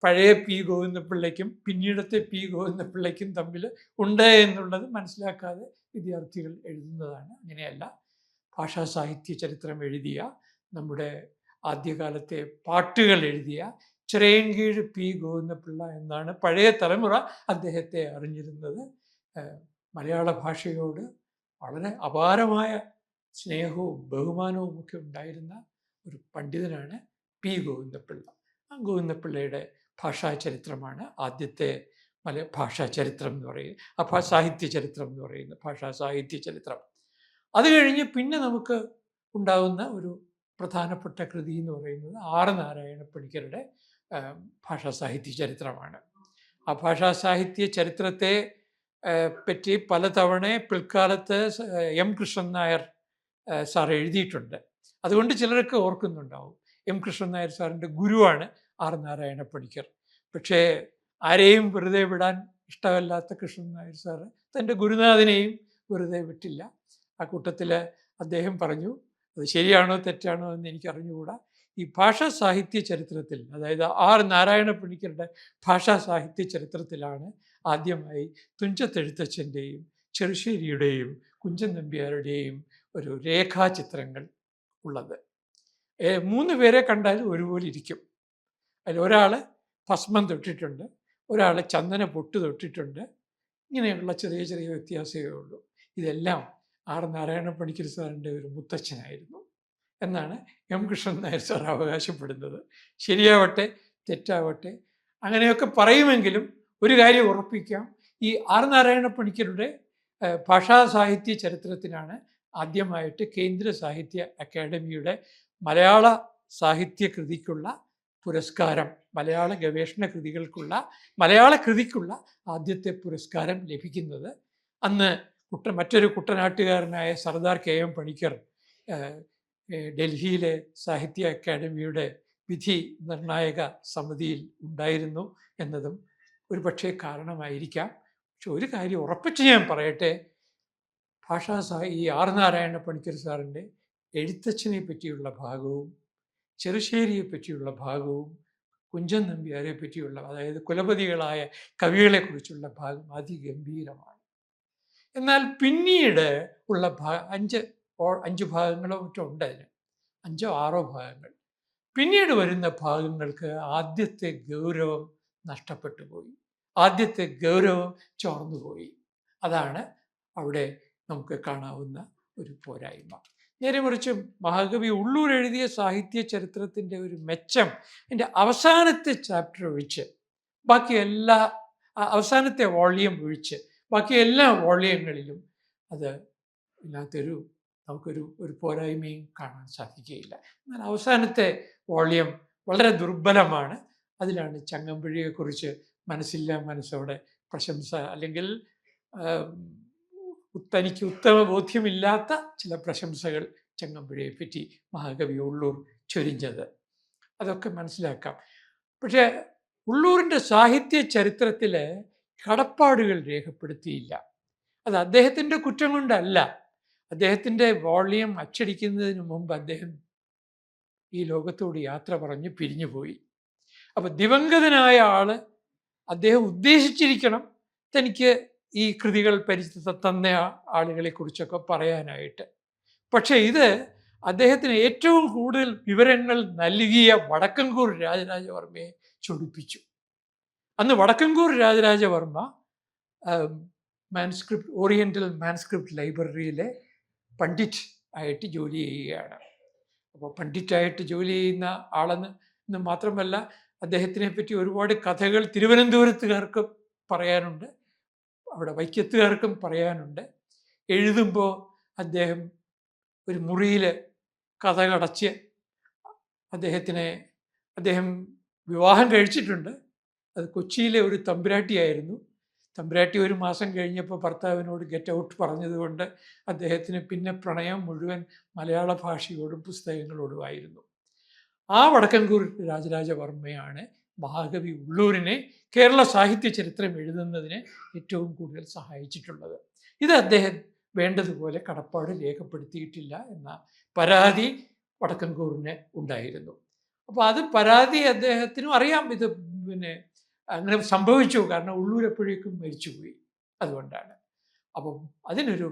പഴയ പി ഗോവിന്ദപിള്ളയ്ക്കും പിന്നീടത്തെ പി ഗോവിന്ദപിള്ളയ്ക്കും തമ്മിൽ ഉണ്ട് എന്നുള്ളത് മനസ്സിലാക്കാതെ വിദ്യാർത്ഥികൾ എഴുതുന്നതാണ്. അങ്ങനെയല്ല, ഭാഷാ സാഹിത്യ ചരിത്രം എഴുതിയ, നമ്മുടെ ആദ്യകാലത്തെ പാട്ടുകൾ എഴുതിയ ചിറയൻകീഴ് പി ഗോവിന്ദപിള്ള എന്നാണ് പഴയ തലമുറ അദ്ദേഹത്തെ അറിഞ്ഞിരുന്നത്. മലയാള ഭാഷയോട് വളരെ അപാരമായ സ്നേഹവും ബഹുമാനവും ഒക്കെ ഉണ്ടായിരുന്ന ഒരു പണ്ഡിതനാണ് പി ഗോവിന്ദപിള്ള. ആ ഗോവിന്ദപിള്ളയുടെ ഭാഷാ ചരിത്രമാണ് ആദ്യത്തെ ഭാഷാ ചരിത്രം എന്ന് പറയുന്നത്, സാഹിത്യ ചരിത്രം എന്ന് പറയുന്നത്, ഭാഷാ സാഹിത്യ ചരിത്രം. അത് കഴിഞ്ഞ് പിന്നെ നമുക്ക് ഉണ്ടാകുന്ന ഒരു പ്രധാനപ്പെട്ട കൃതി എന്ന് പറയുന്നത് ആർ നാരായണ പണിക്കരുടെ ഭാഷാ സാഹിത്യ ചരിത്രമാണ്. ആ ഭാഷാ സാഹിത്യ ചരിത്രത്തെ പറ്റി പലതവണ പിൽക്കാലത്ത് എം കൃഷ്ണൻ നായർ സാർ എഴുതിയിട്ടുണ്ട്. അതുകൊണ്ട് ചിലരൊക്കെ ഓർക്കുന്നുണ്ടാവും. എം കൃഷ്ണൻ നായർ സാറിൻ്റെ ഗുരുവാണ് ആർ നാരായണ പണിക്കർ. പക്ഷേ ആരെയും വെറുതെ വിടാൻ ഇഷ്ടമല്ലാത്ത കൃഷ്ണൻ നായർ സാറ് തൻ്റെ ഗുരുനാഥനെയും വെറുതെ വിട്ടില്ല. ആ കൂട്ടത്തിൽ അദ്ദേഹം പറഞ്ഞു, അത് ശരിയാണോ തെറ്റാണോ എന്ന് എനിക്ക് അറിഞ്ഞുകൂടാ, ഈ ഭാഷാ സാഹിത്യ ചരിത്രത്തിൽ, അതായത് ആർ നാരായണ പണിക്കരുടെ ഭാഷാ സാഹിത്യ ചരിത്രത്തിലാണ് ആദ്യമായി തുഞ്ചത്തെഴുത്തച്ഛൻ്റെയും ചെറുശ്ശേരിയുടെയും കുഞ്ചൻ നമ്പ്യാരുടെയും ഒരു രേഖാചിത്രങ്ങൾ ഉള്ളത്. 3 പേരെ കണ്ടാൽ ഒരുപോലെ ഇരിക്കും. അതിൽ ഒരാൾ ഭസ്മം തൊട്ടിട്ടുണ്ട്, ഒരാൾ ചന്ദന പൊട്ട് തൊട്ടിട്ടുണ്ട്. ഇങ്ങനെയുള്ള ചെറിയ ചെറിയ വ്യത്യാസമേ ഉള്ളൂ. ഇതെല്ലാം ആർ നാരായണ പണിക്കർ സാറിൻ്റെ ഒരു മുത്തച്ഛനായിരുന്നു. എന്നാണ് എം കൃഷ്ണൻ നായർ സാർ അവകാശപ്പെടുന്നത്. ശരിയാവട്ടെ തെറ്റാവട്ടെ അങ്ങനെയൊക്കെ പറയുമെങ്കിലും ഒരു കാര്യം ഉറപ്പിക്കാം, ഈ ആർ നാരായണ പണിക്കരുടെ ഭാഷാ സാഹിത്യ ചരിത്രത്തിനാണ് ആദ്യമായിട്ട് കേന്ദ്ര സാഹിത്യ അക്കാദമിയുടെ മലയാള സാഹിത്യ കൃതിക്കുള്ള പുരസ്കാരം, മലയാള ഗവേഷണ കൃതികൾക്കുള്ള മലയാള കൃതിക്കുള്ള ആദ്യത്തെ പുരസ്കാരം ലഭിക്കുന്നത്. അന്ന് മറ്റൊരു കുട്ടനാട്ടുകാരനായ സർദാർ കെ എം പണിക്കർ ഡൽഹിയിലെ സാഹിത്യ അക്കാദമിയുടെ വിധി നിർണായക സമിതിയിൽ ഉണ്ടായിരുന്നു എന്നതും ഒരു പക്ഷേ കാരണമായിരിക്കാം. പക്ഷെ ഒരു കാര്യം ഉറപ്പിച്ച് ഞാൻ പറയട്ടെ, ഈ ആർ നാരായണ പണിക്കർ സാറിൻ്റെ എഴുത്തച്ഛനെ പറ്റിയുള്ള ഭാഗവും ചെറുശ്ശേരിയെ പറ്റിയുള്ള ഭാഗവും കുഞ്ചൻ നമ്പ്യാരെ പറ്റിയുള്ള, അതായത് കുലപതികളായ കവികളെക്കുറിച്ചുള്ള ഭാഗം അതിഗംഭീരമാണ്. എന്നാൽ പിന്നീട് ഉള്ള അഞ്ച് ഭാഗങ്ങളോ മറ്റോ ഉണ്ട്, അതിന് 5 or 6 ഭാഗങ്ങൾ. പിന്നീട് വരുന്ന ഭാഗങ്ങൾക്ക് ആദ്യത്തെ ഗൗരവം നഷ്ടപ്പെട്ടു പോയി, ആദ്യത്തെ ഗൗരവം ചോർന്നുപോയി. അതാണ് അവിടെ നമുക്ക് കാണാവുന്ന ഒരു പോരായ്മ. നേരെ മറിച്ച് മഹാകവി ഉള്ളൂർ എഴുതിയ സാഹിത്യ ചരിത്രത്തിൻ്റെ ഒരു മെച്ചം എൻ്റെ അവസാനത്തെ ചാപ്റ്റർ ഒഴിച്ച് ബാക്കി എല്ലാ അവസാനത്തെ വോള്യം ഒഴിച്ച് ബാക്കി എല്ലാ വോള്യങ്ങളിലും അത് ഇല്ലാത്തൊരു നമുക്കൊരു പോരായ്മയും കാണാൻ സാധിക്കുകയില്ല. എന്നാൽ അവസാനത്തെ വോള്യം വളരെ ദുർബലമാണ്. അതിലാണ് ചങ്ങമ്പുഴയെക്കുറിച്ച് മനസ്സില്ല മനസ്സോടെ പ്രശംസ, അല്ലെങ്കിൽ തനിക്ക് ഉത്തമ ബോധ്യമില്ലാത്ത ചില പ്രശംസകൾ ചങ്ങമ്പുഴയെ പറ്റി മഹാകവി ഉള്ളൂർ ചൊരിഞ്ഞത്. അതൊക്കെ മനസ്സിലാക്കാം. പക്ഷേ ഉള്ളൂരിൻ്റെ സാഹിത്യ ചരിത്രത്തിൽ കടപ്പാടുകൾ രേഖപ്പെടുത്തിയില്ല. അത് അദ്ദേഹത്തിൻ്റെ കുറ്റം കൊണ്ടല്ല. അദ്ദേഹത്തിൻ്റെ വോള്യം അച്ചടിക്കുന്നതിന് മുമ്പ് അദ്ദേഹം ഈ ലോകത്തോട് യാത്ര പറഞ്ഞ് പിരിഞ്ഞുപോയി. അപ്പം ദിവംഗതനായ ആള് അദ്ദേഹം ഉദ്ദേശിച്ചിരിക്കണം തനിക്ക് ഈ കൃതികൾ തന്ന ആളുകളെ കുറിച്ചൊക്കെ പറയാനായിട്ട്. പക്ഷെ ഇത് അദ്ദേഹത്തിന് ഏറ്റവും കൂടുതൽ വിവരങ്ങൾ നൽകിയ വടക്കൻകൂർ രാജരാജവർമ്മയെ ചൊടിപ്പിച്ചു. അന്ന് വടക്കൻകൂർ രാജരാജവർമ്മ ഓറിയന്റൽ മാൻസ്ക്രിപ്റ്റ് ലൈബ്രറിയിലെ പണ്ഡിറ്റ് ആയിട്ട് ജോലി ചെയ്യുകയാണ്. അപ്പോൾ പണ്ഡിറ്റായിട്ട് ജോലി ചെയ്യുന്ന ആളെന്ന് മാത്രമല്ല, അദ്ദേഹത്തിനെ പറ്റി ഒരുപാട് കഥകൾ തിരുവനന്തപുരത്തുകാർക്ക് പറയാനുണ്ട്, അവിടെ വൈക്കത്തുകാർക്കും പറയാനുണ്ട്. എഴുതുമ്പോൾ അദ്ദേഹം ഒരു മുറിയിൽ കഥകടച്ച് അദ്ദേഹം വിവാഹം കഴിച്ചിട്ടുണ്ട്. അത് കൊച്ചിയിലെ ഒരു തമ്പുരാട്ടിയായിരുന്നു. തമ്പുരാട്ടി 1 മാസം കഴിഞ്ഞപ്പോൾ ഭർത്താവിനോട് ഗെറ്റ് ഔട്ട് പറഞ്ഞതുകൊണ്ട് അദ്ദേഹത്തിന് പിന്നെ പ്രണയം മുഴുവൻ മലയാള ഭാഷയോടും പുസ്തകങ്ങളോടുമായിരുന്നു. ആ വടക്കൻകൂർ രാജരാജവർമ്മയാണ് മഹാകവി ഉള്ളൂരിനെ കേരള സാഹിത്യ ചരിത്രം എഴുതുന്നതിന് ഏറ്റവും കൂടുതൽ സഹായിച്ചിട്ടുള്ളത്. ഇത് അദ്ദേഹം വേണ്ടതുപോലെ കടപ്പാട് രേഖപ്പെടുത്തിയിട്ടില്ല എന്ന പരാതി വടക്കൻകൂറിന് ഉണ്ടായിരുന്നു. അപ്പോൾ അത് പരാതി അദ്ദേഹത്തിനും അറിയാം. ഇത് അങ്ങനെ സംഭവിച്ചു, കാരണം ഉള്ളൂർ എപ്പോഴേക്കും മരിച്ചുപോയി. അതുകൊണ്ടാണ്. അപ്പം അതിനൊരു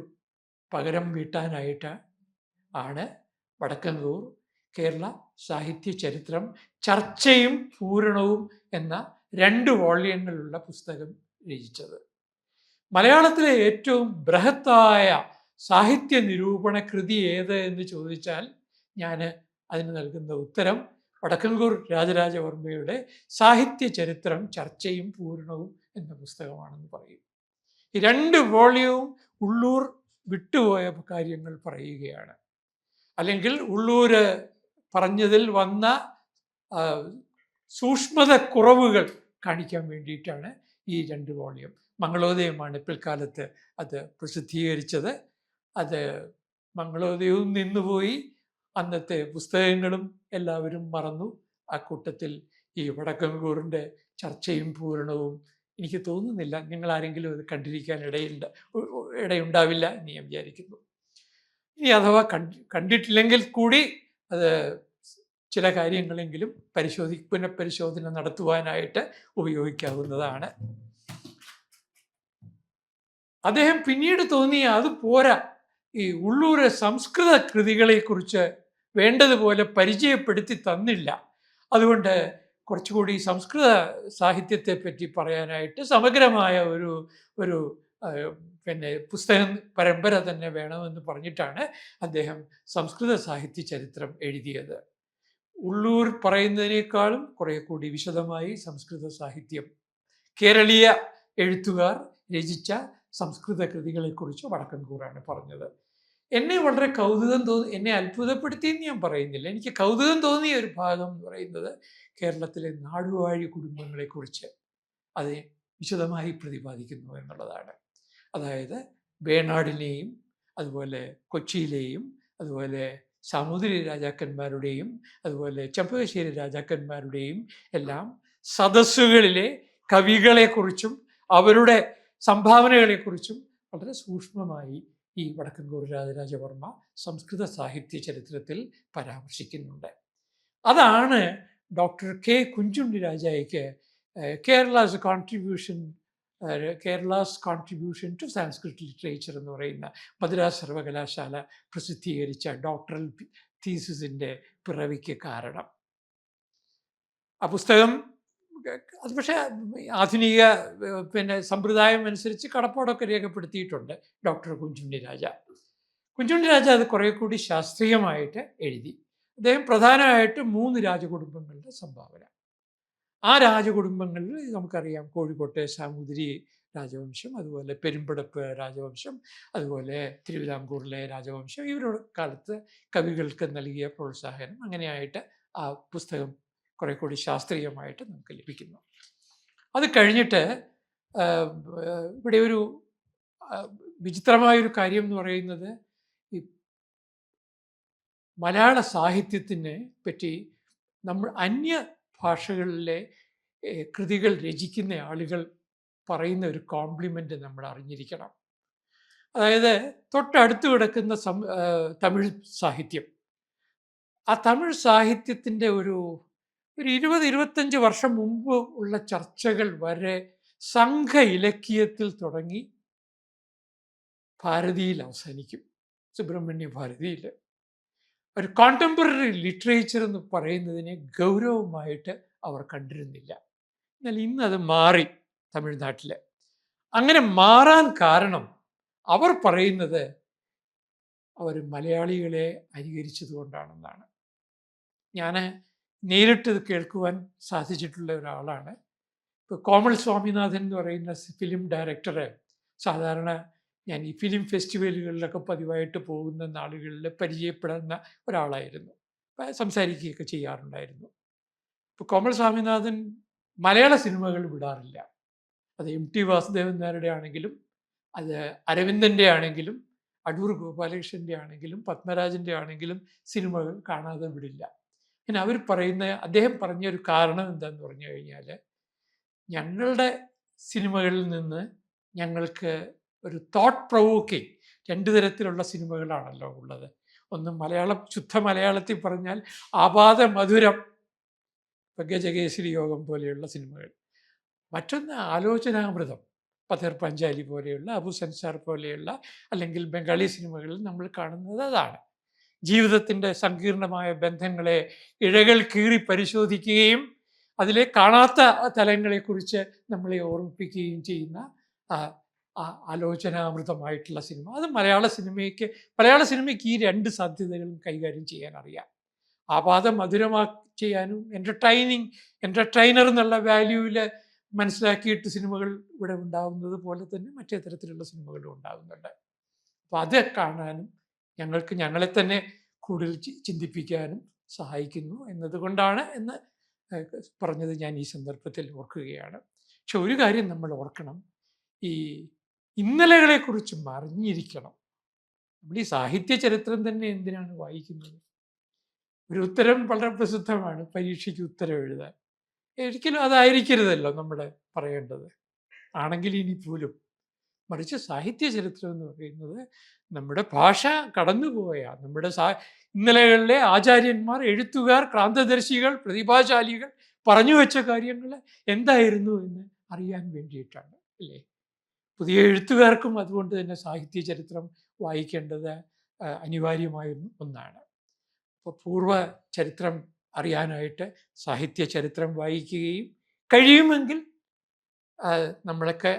പകരം വീട്ടാനായിട്ട് ആണ് വടക്കൻകൂർ കേരള സാഹിത്യ ചരിത്രം ചർച്ചയും പൂരണവും എന്ന 2 വോള്യങ്ങളുള്ള പുസ്തകം രചിച്ചത്. മലയാളത്തിലെ ഏറ്റവും ബൃഹത്തായ സാഹിത്യ നിരൂപണ കൃതി ഏത് എന്ന് ചോദിച്ചാൽ ഞാൻ അതിന് നൽകുന്ന ഉത്തരം വടക്കൻകൂർ രാജരാജവർമ്മയുടെ സാഹിത്യ ചരിത്രം ചർച്ചയും പൂരണവും എന്ന പുസ്തകമാണെന്ന് പറയും. ഈ 2 വോള്യവും ഉള്ളൂർ വിട്ടുപോയ കാര്യങ്ങൾ പറയുകയാണ്, അല്ലെങ്കിൽ ഉള്ളൂർ പറഞ്ഞതിൽ വന്ന സൂക്ഷ്മത കുറവുകൾ കാണിക്കാൻ വേണ്ടിയിട്ടാണ് ഈ 2 വോള്യം. മംഗളോദയമാണ് പിൽക്കാലത്ത് അത് പ്രസിദ്ധീകരിച്ചത്. അത് മംഗളോദയവും നിന്നുപോയി, അന്നത്തെ പുസ്തകങ്ങളും എല്ലാവരും മറന്നു. ആ കൂട്ടത്തിൽ ഈ വടക്കൻകൂറിൻ്റെ ചർച്ചയും പൂരണവും എനിക്ക് തോന്നുന്നില്ല നിങ്ങൾ ആരെങ്കിലും അത് കണ്ടിരിക്കാൻ ഇടയുണ്ടാവില്ല എന്ന് ഞാൻ വിചാരിക്കുന്നു. ഇനി അഥവാ കണ്ടിട്ടില്ലെങ്കിൽ കൂടി അത് ചില കാര്യങ്ങളെങ്കിലും പുനഃപരിശോധന നടത്തുവാനായിട്ട് ഉപയോഗിക്കാവുന്നതാണ്. അദ്ദേഹം പിന്നീട് തോന്നിയ അത് പോരാ, ഈ ഉള്ളൂര് സംസ്കൃത കൃതികളെക്കുറിച്ച് വേണ്ടതുപോലെ പരിചയപ്പെടുത്തി തന്നില്ല. അതുകൊണ്ട് കുറച്ചുകൂടി സംസ്കൃത സാഹിത്യത്തെ പറ്റി പറയാനായിട്ട് സമഗ്രമായ ഒരു പിന്നെ പുസ്തകം പരമ്പര തന്നെ വേണമെന്ന് പറഞ്ഞിട്ടാണ് അദ്ദേഹം സംസ്കൃത സാഹിത്യ ചരിത്രം എഴുതിയത്. ഉള്ളൂർ പറയുന്നതിനേക്കാളും കുറെ കൂടി വിശദമായി സംസ്കൃത സാഹിത്യം കേരളീയ എഴുത്തുകാർ രചിച്ച സംസ്കൃത കൃതികളെക്കുറിച്ച് വടക്കൻകൂറാണ് പറഞ്ഞത്. എന്നെ വളരെ കൗതുകം എന്നെ അത്ഭുതപ്പെടുത്തിയെന്ന് ഞാൻ പറയുന്നില്ല. എനിക്ക് കൗതുകം തോന്നിയ ഒരു ഭാഗം എന്ന് പറയുന്നത് കേരളത്തിലെ നാടുവാഴി കുടുംബങ്ങളെക്കുറിച്ച് അത് വിശദമായി പ്രതിപാദിക്കുന്നു എന്നുള്ളതാണ്. അതായത് വേണാടിനെയും അതുപോലെ കൊച്ചിയിലെയും അതുപോലെ സാമൂതിരി രാജാക്കന്മാരുടെയും അതുപോലെ ചെമ്പകശ്ശേരി രാജാക്കന്മാരുടെയും എല്ലാം സദസ്സുകളിലെ കവികളെക്കുറിച്ചും അവരുടെ സംഭാവനകളെക്കുറിച്ചും വളരെ സൂക്ഷ്മമായി ഈ വടക്കൻകൂർ രാജരാജവർമ്മ സംസ്കൃത സാഹിത്യ ചരിത്രത്തിൽ പരാമർശിക്കുന്നുണ്ട്. അതാണ് ഡോക്ടർ കെ കുഞ്ചുണ്ണി രാജായ്ക്ക് Kerala's contribution to Sanskrit literature എന്ന് പറയുന്ന മദ്രാസ് സർവകലാശാല പ്രസിദ്ധീകരിച്ച ഡോക്ടറൽ തീസിസിൻ്റെ പിറവിക്ക് കാരണം. ആ പുസ്തകം അത് പക്ഷേ ആധുനിക സമ്പ്രദായം അനുസരിച്ച് കടപ്പാടൊക്കെ രേഖപ്പെടുത്തിയിട്ടുണ്ട് ഡോക്ടർ കുഞ്ചുണ്ണി രാജ. കുഞ്ചുണ്ണി രാജ അത് കുറെ കൂടി ശാസ്ത്രീയമായിട്ട് എഴുതി. അദ്ദേഹം പ്രധാനമായിട്ട് 3 രാജകുടുംബങ്ങളുടെ സംഭാവന. ആ രാജകുടുംബങ്ങളിൽ നമുക്കറിയാം കോഴിക്കോട്ടെ സാമൂതിരി രാജവംശം, അതുപോലെ പെരുമ്പടപ്പ് രാജവംശം, അതുപോലെ തിരുവിതാംകൂറിലെ രാജവംശം, ഇവരുടെ കാലത്ത് കവികൾക്ക് നൽകിയ പ്രോത്സാഹനം, അങ്ങനെയായിട്ട് ആ പുസ്തകം കുറെ കൂടി ശാസ്ത്രീയമായിട്ട് നമുക്ക് ലഭിക്കുന്നു. അത് കഴിഞ്ഞിട്ട് ഇവിടെ ഒരു വിചിത്രമായൊരു കാര്യം എന്ന് പറയുന്നത് ഈ മലയാള സാഹിത്യത്തിനെ പറ്റി നമ്മൾ അന്യ ഭാഷകളിലെ കൃതികൾ രചിക്കുന്ന ആളുകൾ പറയുന്ന ഒരു കോംപ്ലിമെൻ്റ് നമ്മൾ അറിഞ്ഞിരിക്കണം. അതായത് തൊട്ടടുത്ത് കിടക്കുന്ന തമിഴ് സാഹിത്യം, ആ തമിഴ് സാഹിത്യത്തിൻ്റെ ഒരു 20-25 വർഷം മുമ്പ് ഉള്ള ചർച്ചകൾ വരെ സംഘ ഇലക്കിയത്തിൽ തുടങ്ങി ഭാരതിയിൽ അവസാനിക്കും. സുബ്രഹ്മണ്യ ഭാരതിയിൽ ഒരു കോണ്ടംപററി ലിറ്ററേച്ചർ എന്ന് പറയുന്നതിനെ ഗൗരവമായിട്ട് അവർ കണ്ടിരുന്നില്ല. എന്നാൽ ഇന്നത് മാറി തമിഴ്നാട്ടിൽ. അങ്ങനെ മാറാൻ കാരണം അവർ പറയുന്നത് അവർ മലയാളികളെ അനുകരിച്ചത് കൊണ്ടാണെന്നാണ്. ഞാൻ നേരിട്ട് കേൾക്കുവാൻ സാധിച്ചിട്ടുള്ള ഒരാളാണ്. ഇപ്പോൾ കോമൾ സ്വാമിനാഥൻ എന്ന് പറയുന്ന ഫിലിം ഡയറക്ടറെ സാധാരണ ഞാൻ ഈ ഫിലിം ഫെസ്റ്റിവലുകളിലൊക്കെ പതിവായിട്ട് പോകുന്ന നാളുകളിൽ പരിചയപ്പെടുന്ന ഒരാളായിരുന്നു, സംസാരിക്കുകയൊക്കെ ചെയ്യാറുണ്ടായിരുന്നു. ഇപ്പോൾ കോമൾ സ്വാമിനാഥൻ മലയാള സിനിമകൾ വിടാറില്ല. അത് MT വാസുദേവൻ നായരുടെ ആണെങ്കിലും, അത് അരവിന്ദൻ്റെ ആണെങ്കിലും, അടൂർ ഗോപാലകൃഷ്ണൻ്റെ ആണെങ്കിലും, പത്മരാജൻ്റെ ആണെങ്കിലും സിനിമകൾ കാണാതെ വിടില്ല. പിന്നെ അദ്ദേഹം പറഞ്ഞൊരു കാരണം എന്താന്ന് പറഞ്ഞു കഴിഞ്ഞാൽ, ഞങ്ങളുടെ സിനിമകളിൽ നിന്ന് ഞങ്ങൾക്ക് ഒരു തോട്ട് പ്രൊവോക്കിങ് 2 തരത്തിലുള്ള സിനിമകളാണല്ലോ ഉള്ളത്. ഒന്ന് ശുദ്ധ മലയാളത്തിൽ പറഞ്ഞാൽ ആപാദ മധുരം, ഗജകേസരി യോഗം പോലെയുള്ള സിനിമകൾ. മറ്റൊന്ന് ആലോചനാമൃതം, പഥർ പഞ്ചാലി പോലെയുള്ള, അബു സെൻസാർ പോലെയുള്ള, അല്ലെങ്കിൽ ബംഗാളി സിനിമകളിൽ നമ്മൾ കാണുന്നത് അതാണ്. ജീവിതത്തിൻ്റെ സങ്കീർണമായ ബന്ധങ്ങളെ ഇഴകൾ കീറി പരിശോധിക്കുകയും അതിലെ കാണാത്ത തലങ്ങളെക്കുറിച്ച് നമ്മളെ ഓർമ്മിപ്പിക്കുകയും ചെയ്യുന്ന ആലോചനാമൃതമായിട്ടുള്ള സിനിമ. അത് മലയാള സിനിമയ്ക്ക് ഈ 2 സാധ്യതകളും കൈകാര്യം ചെയ്യാൻ അറിയാം. ആപാദം ചെയ്യാനും എൻ്റർടൈനർ എന്നുള്ള വാല്യൂവിൽ മനസ്സിലാക്കിയിട്ട് സിനിമകൾ ഇവിടെ ഉണ്ടാകുന്നത് പോലെ തന്നെ മറ്റേ തരത്തിലുള്ള സിനിമകളും ഉണ്ടാകുന്നുണ്ട്. അപ്പോൾ അത് കാണാനും ഞങ്ങളെ തന്നെ കൂടുതൽ ചിന്തിപ്പിക്കാനും സഹായിക്കുന്നു എന്നതുകൊണ്ടാണ് എന്ന് പറഞ്ഞത് ഞാൻ ഈ സന്ദർഭത്തിൽ ഓർക്കുകയാണ്. പക്ഷെ ഒരു കാര്യം നമ്മൾ ഓർക്കണം, ഈ ഇന്നലകളെക്കുറിച്ചും അറിഞ്ഞിരിക്കണം. നമ്മൾ ഈ സാഹിത്യ ചരിത്രം തന്നെ എന്തിനാണ് വായിക്കുന്നത്? ഒരു ഉത്തരം വളരെ പ്രസിദ്ധമാണ്, പരീക്ഷയ്ക്ക് ഉത്തരം എഴുതാൻ. ഒരിക്കലും അതായിരിക്കരുതല്ലോ നമ്മൾ പറയേണ്ടത്. ആണെങ്കിൽ ഇനി പോലും മറിച്ച് സാഹിത്യ ചരിത്രം എന്ന് പറയുന്നത് നമ്മുടെ ഭാഷ കടന്നുപോയ നമ്മുടെ ഇന്നലകളിലെ ആചാര്യന്മാർ, എഴുത്തുകാർ, ക്രാന്തദർശികൾ, പ്രതിഭാശാലികൾ പറഞ്ഞു വെച്ച കാര്യങ്ങൾ എന്തായിരുന്നു എന്ന് അറിയാൻ വേണ്ടിയിട്ടാണ്, അല്ലേ? പുതിയ എഴുത്തുകാർക്കും അതുകൊണ്ട് തന്നെ സാഹിത്യ ചരിത്രം വായിക്കേണ്ടത് അനിവാര്യമായ ഒന്നാണ്. അപ്പോൾ പൂർവ്വ ചരിത്രം അറിയാനായിട്ട് സാഹിത്യ ചരിത്രം വായിക്കുകയും കഴിയുമെങ്കിൽ നമ്മളൊക്കെ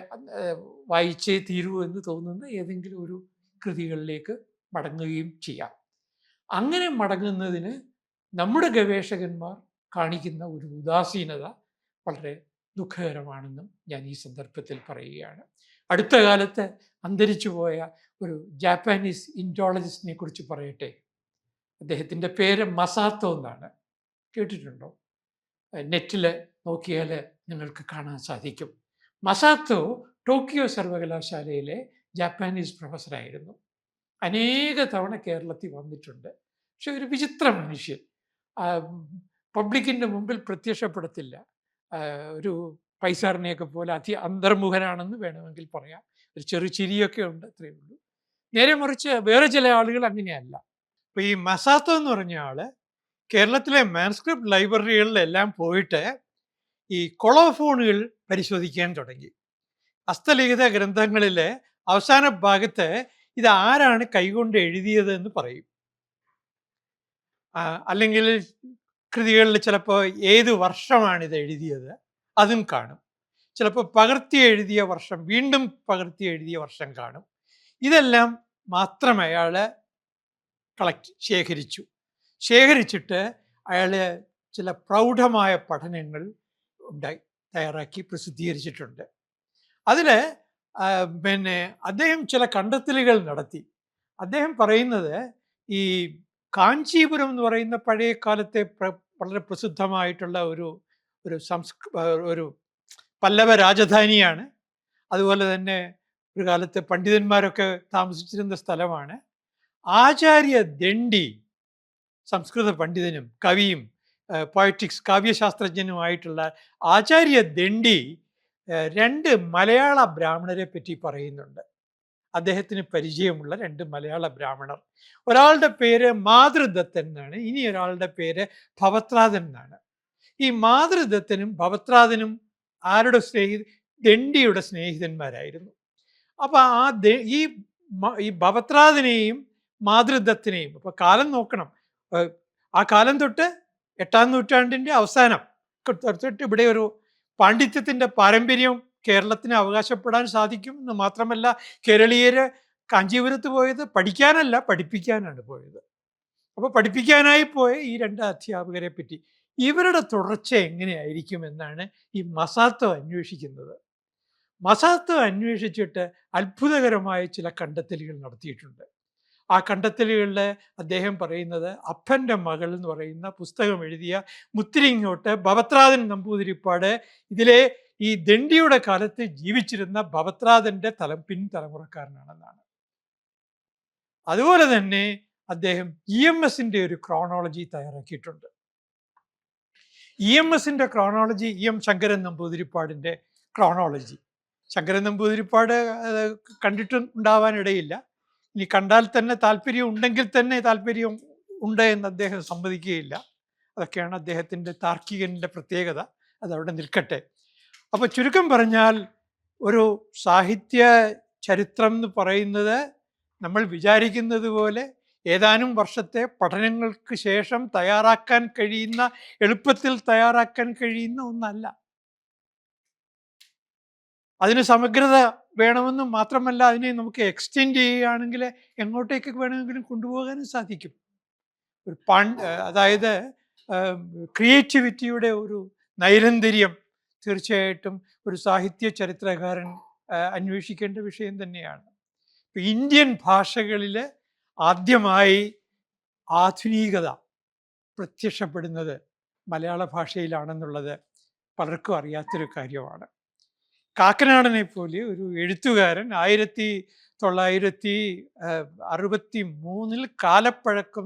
വായിച്ചേ തീരൂ എന്ന് തോന്നുന്ന ഏതെങ്കിലും ഒരു കൃതികളിലേക്ക് മടങ്ങുകയും ചെയ്യാം. അങ്ങനെ മടങ്ങുന്നതിന് നമ്മുടെ ഗവേഷകന്മാർ കാണിക്കുന്ന ഒരു ഉദാസീനത വളരെ ദുഃഖകരമാണെന്നും ഞാൻ ഈ സന്ദർഭത്തിൽ പറയുകയാണ്. അടുത്ത കാലത്ത് അന്തരിച്ചു പോയ ഒരു ജാപ്പാനീസ് ഇൻഡോളജിസ്റ്റിനെ കുറിച്ച് പറയട്ടെ. അദ്ദേഹത്തിൻ്റെ പേര് മസാത്തോ എന്നാണ്. കേട്ടിട്ടുണ്ടോ? നെറ്റിൽ നോക്കിയാൽ നിങ്ങൾക്ക് കാണാൻ സാധിക്കും. മസാത്തോ ടോക്കിയോ സർവകലാശാലയിലെ ജാപ്പാനീസ് പ്രൊഫസറായിരുന്നു. അനേക തവണ കേരളത്തിൽ വന്നിട്ടുണ്ട്. പക്ഷെ ഒരു വിചിത്ര മനുഷ്യൻ. പബ്ലിക്കിൻ്റെ മുമ്പിൽ പ്രത്യക്ഷപ്പെടത്തില്ല. ഒരു പൈസാറിനെയൊക്കെ പോലെ അന്തർമുഖനാണെന്ന് വേണമെങ്കിൽ പറയാം. ഒരു ചെറു ചിരിയൊക്കെ ഉണ്ട്, അത്രയേ ഉള്ളൂ. നേരെ മറിച്ച് വേറെ ചില ആളുകൾ അങ്ങനെയല്ല. അപ്പോൾ ഈ മസാത്തോ എന്ന് പറഞ്ഞ ആള് കേരളത്തിലെ മാൻസ്ക്രിപ്റ്റ് ലൈബ്രറികളിലെല്ലാം പോയിട്ട് ഈ കൊളോഫോണുകൾ പരിശോധിക്കാൻ തുടങ്ങി. ഹസ്തലിഖിത ഗ്രന്ഥങ്ങളിലെ അവസാന ഭാഗത്ത് ഇത് ആരാണ് കൈകൊണ്ട് എഴുതിയത് എന്ന് പറയും. അല്ലെങ്കിൽ കൃതികളിൽ ചിലപ്പോൾ ഏത് വർഷമാണ് ഇത് എഴുതിയത് അതും കാണും. ചിലപ്പോൾ പകർത്തി എഴുതിയ വർഷം, വീണ്ടും പകർത്തി എഴുതിയ വർഷം കാണും. ഇതെല്ലാം മാത്രം അയാൾ ശേഖരിച്ചിട്ട് അയാൾ ചില പ്രൗഢമായ പഠനങ്ങൾ തയ്യാറാക്കി പ്രസിദ്ധീകരിച്ചിട്ടുണ്ട്. അതിൽ അദ്ദേഹം ചില കണ്ടെത്തലുകൾ നടത്തി. അദ്ദേഹം പറയുന്നത് ഈ കാഞ്ചീപുരം എന്ന് പറയുന്ന പഴയ കാലത്തെ വളരെ പ്രസിദ്ധമായിട്ടുള്ള ഒരു പല്ലവ രാജധാനിയാണ്. അതുപോലെ തന്നെ ഒരു കാലത്ത് പണ്ഡിതന്മാരൊക്കെ താമസിച്ചിരുന്ന സ്ഥലമാണ്. ആചാര്യ ദണ്ഡി, സംസ്കൃത പണ്ഡിതനും കവിയും പോയറ്റിക്സ് കാവ്യശാസ്ത്രജ്ഞനുമായിട്ടുള്ള ആചാര്യ ദണ്ഡി 2 മലയാള ബ്രാഹ്മണരെ പറ്റി പറയുന്നുണ്ട്. അദ്ദേഹത്തിന് പരിചയമുള്ള 2 മലയാള ബ്രാഹ്മണർ. ഒരാളുടെ പേര് മാതൃദത്തൻ എന്നാണ്, ഇനി ഒരാളുടെ പേര് ഭവത്രാതൻ എന്നാണ്. ഈ മാതൃദത്തനും ഭവത്രാതനും ആരുടെ ദണ്ഡിയുടെ സ്നേഹിതന്മാരായിരുന്നു. അപ്പൊ ഈ ഭവത്രാതനെയും മാതൃദത്തിനെയും, അപ്പൊ കാലം നോക്കണം, ആ കാലം തൊട്ട് 8-ാം നൂറ്റാണ്ടിന്റെ അവസാനം തൊട്ട് ഇവിടെ ഒരു പാണ്ഡിത്യത്തിന്റെ പാരമ്പര്യം കേരളത്തിന് അവകാശപ്പെടാൻ സാധിക്കും എന്ന് മാത്രമല്ല, കേരളീയര് കാഞ്ചീപുരത്ത് പോയത് പഠിക്കാനല്ല, പഠിപ്പിക്കാനാണ് പോയത്. അപ്പോൾ പഠിപ്പിക്കാനായി പോയ ഈ 2 അധ്യാപകരെ പറ്റി, ഇവരുടെ തുടർച്ച എങ്ങനെയായിരിക്കും എന്നാണ് ഈ മസാത്തോ അന്വേഷിക്കുന്നത്. മസാത്തോ അന്വേഷിച്ചിട്ട് അത്ഭുതകരമായ ചില കണ്ടെത്തലുകൾ നടത്തിയിട്ടുണ്ട്. ആ കണ്ടെത്തലുകളിൽ അദ്ദേഹം പറയുന്നത് അപ്പൻ്റെ മകൾ എന്ന് പറയുന്ന പുസ്തകം എഴുതിയ മുത്തിരിങ്ങോട്ട് ഭവത്രാതൻ നമ്പൂതിരിപ്പാട് ഇതിലെ ഈ ദണ്ഡിയുടെ കാലത്ത് ജീവിച്ചിരുന്ന ഭവത്രാതൻ്റെ പിൻതലമുറക്കാരനാണെന്നാണ്. അതുപോലെ തന്നെ അദ്ദേഹം EMSന്റെ ഒരു ക്രോണോളജി തയ്യാറാക്കിയിട്ടുണ്ട്. EMSന്റെ ക്രോണോളജി ശങ്കരൻ നമ്പൂതിരിപ്പാടിൻ്റെ ക്രോണോളജി. ശങ്കരൻ നമ്പൂതിരിപ്പാട് കണ്ടിട്ടുണ്ടാവാനിടയില്ല. ഇനി കണ്ടാൽ തന്നെ താല്പര്യം ഉണ്ടെങ്കിൽ തന്നെ താല്പര്യം ഉണ്ട് എന്ന് അദ്ദേഹം സമ്മതിക്കുകയില്ല. അതൊക്കെയാണ് അദ്ദേഹത്തിൻ്റെ താർക്കികൻ്റെ പ്രത്യേകത. അതവിടെ നിൽക്കട്ടെ. അപ്പോൾ ചുരുക്കം പറഞ്ഞാൽ, ഒരു സാഹിത്യ ചരിത്രം എന്ന് പറയുന്നത് നമ്മൾ വിചാരിക്കുന്നത് പോലെ ഏതാനും വർഷത്തെ പഠനങ്ങൾക്ക് ശേഷം എളുപ്പത്തിൽ തയ്യാറാക്കാൻ കഴിയുന്ന ഒന്നല്ല. അതിന് സമഗ്രത വേണമെന്നും മാത്രമല്ല, അതിനെ നമുക്ക് എക്സ്റ്റെൻഡ് ചെയ്യുകയാണെങ്കിൽ എങ്ങോട്ടേക്ക് വേണമെങ്കിലും കൊണ്ടുപോകാനും സാധിക്കും. അതായത് ക്രിയേറ്റിവിറ്റിയുടെ ഒരു നൈരന്തര്യം തീർച്ചയായിട്ടും ഒരു സാഹിത്യ ചരിത്രകാരൻ അന്വേഷിക്കേണ്ട വിഷയം തന്നെയാണ്. ഇന്ത്യൻ ഭാഷകളിൽ ആദ്യമായി ആധുനികത പ്രത്യക്ഷപ്പെടുന്നത് മലയാള ഭാഷയിലാണെന്നുള്ളത് പലർക്കും അറിയാത്തൊരു കാര്യമാണ്. കാക്കനാടനെ പോലെ ഒരു എഴുത്തുകാരൻ 1963 കാലപ്പഴക്കം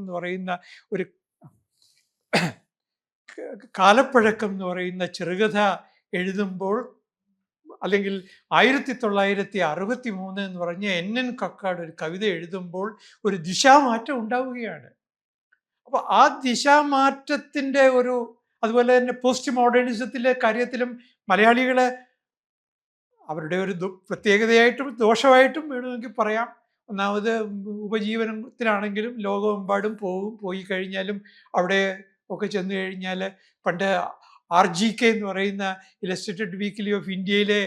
എന്ന് പറയുന്ന ചെറുകഥ എഴുതുമ്പോൾ, അല്ലെങ്കിൽ 1963 എന്ന് പറഞ്ഞ NN കക്കാട് ഒരു കവിത എഴുതുമ്പോൾ ഒരു ദിശാമാറ്റം ഉണ്ടാവുകയാണ്. അപ്പോൾ ആ ദിശാമാറ്റത്തിൻ്റെ അതുപോലെ തന്നെ പോസ്റ്റ് മോഡേണിസത്തിലെ കാര്യത്തിലും മലയാളികളെ അവരുടെ ഒരു പ്രത്യേകതയായിട്ടും ദോഷമായിട്ടും വേണമെങ്കിൽ പറയാം. ഒന്നാമത് ഉപജീവനത്തിനാണെങ്കിലും ലോകമെമ്പാടും പോയി കഴിഞ്ഞാലും അവിടെ ഒക്കെ ചെന്ന് കഴിഞ്ഞാൽ, പണ്ട് RGK എന്ന് പറയുന്ന ഇലസ്ട്രേറ്റഡ് വീക്കിലി ഓഫ് ഇന്ത്യയിലെ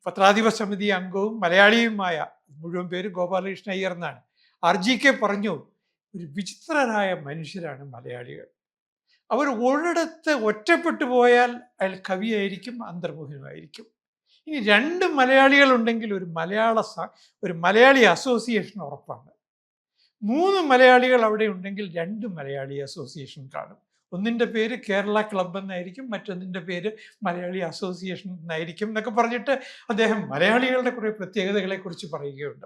പത്രാധിപ സമിതി അംഗവും മലയാളിയുമായ, മുഴുവൻ പേര് ഗോപാലകൃഷ്ണ അയ്യർ എന്നാണ്, RGK പറഞ്ഞു, ഒരു വിചിത്രരായ മനുഷ്യരാണ് മലയാളികൾ. അവർ ഒരിടത്ത് ഒറ്റപ്പെട്ടു പോയാൽ അയാൾ കവിയായിരിക്കും, അന്തർമുഖനുമായിരിക്കും. ഇനി 2 മലയാളികൾ ഉണ്ടെങ്കിൽ ഒരു മലയാളി അസോസിയേഷൻ ഉറപ്പാണ്. 3 മലയാളികൾ അവിടെ ഉണ്ടെങ്കിൽ 2 മലയാളി അസോസിയേഷൻ കാണും. ഒന്നിൻ്റെ പേര് കേരള ക്ലബ് എന്നായിരിക്കും, മറ്റൊന്നിൻ്റെ പേര് മലയാളി അസോസിയേഷൻ എന്നായിരിക്കും എന്നൊക്കെ പറഞ്ഞിട്ട് അദ്ദേഹം മലയാളികളുടെ കുറേ പ്രത്യേകതകളെക്കുറിച്ച്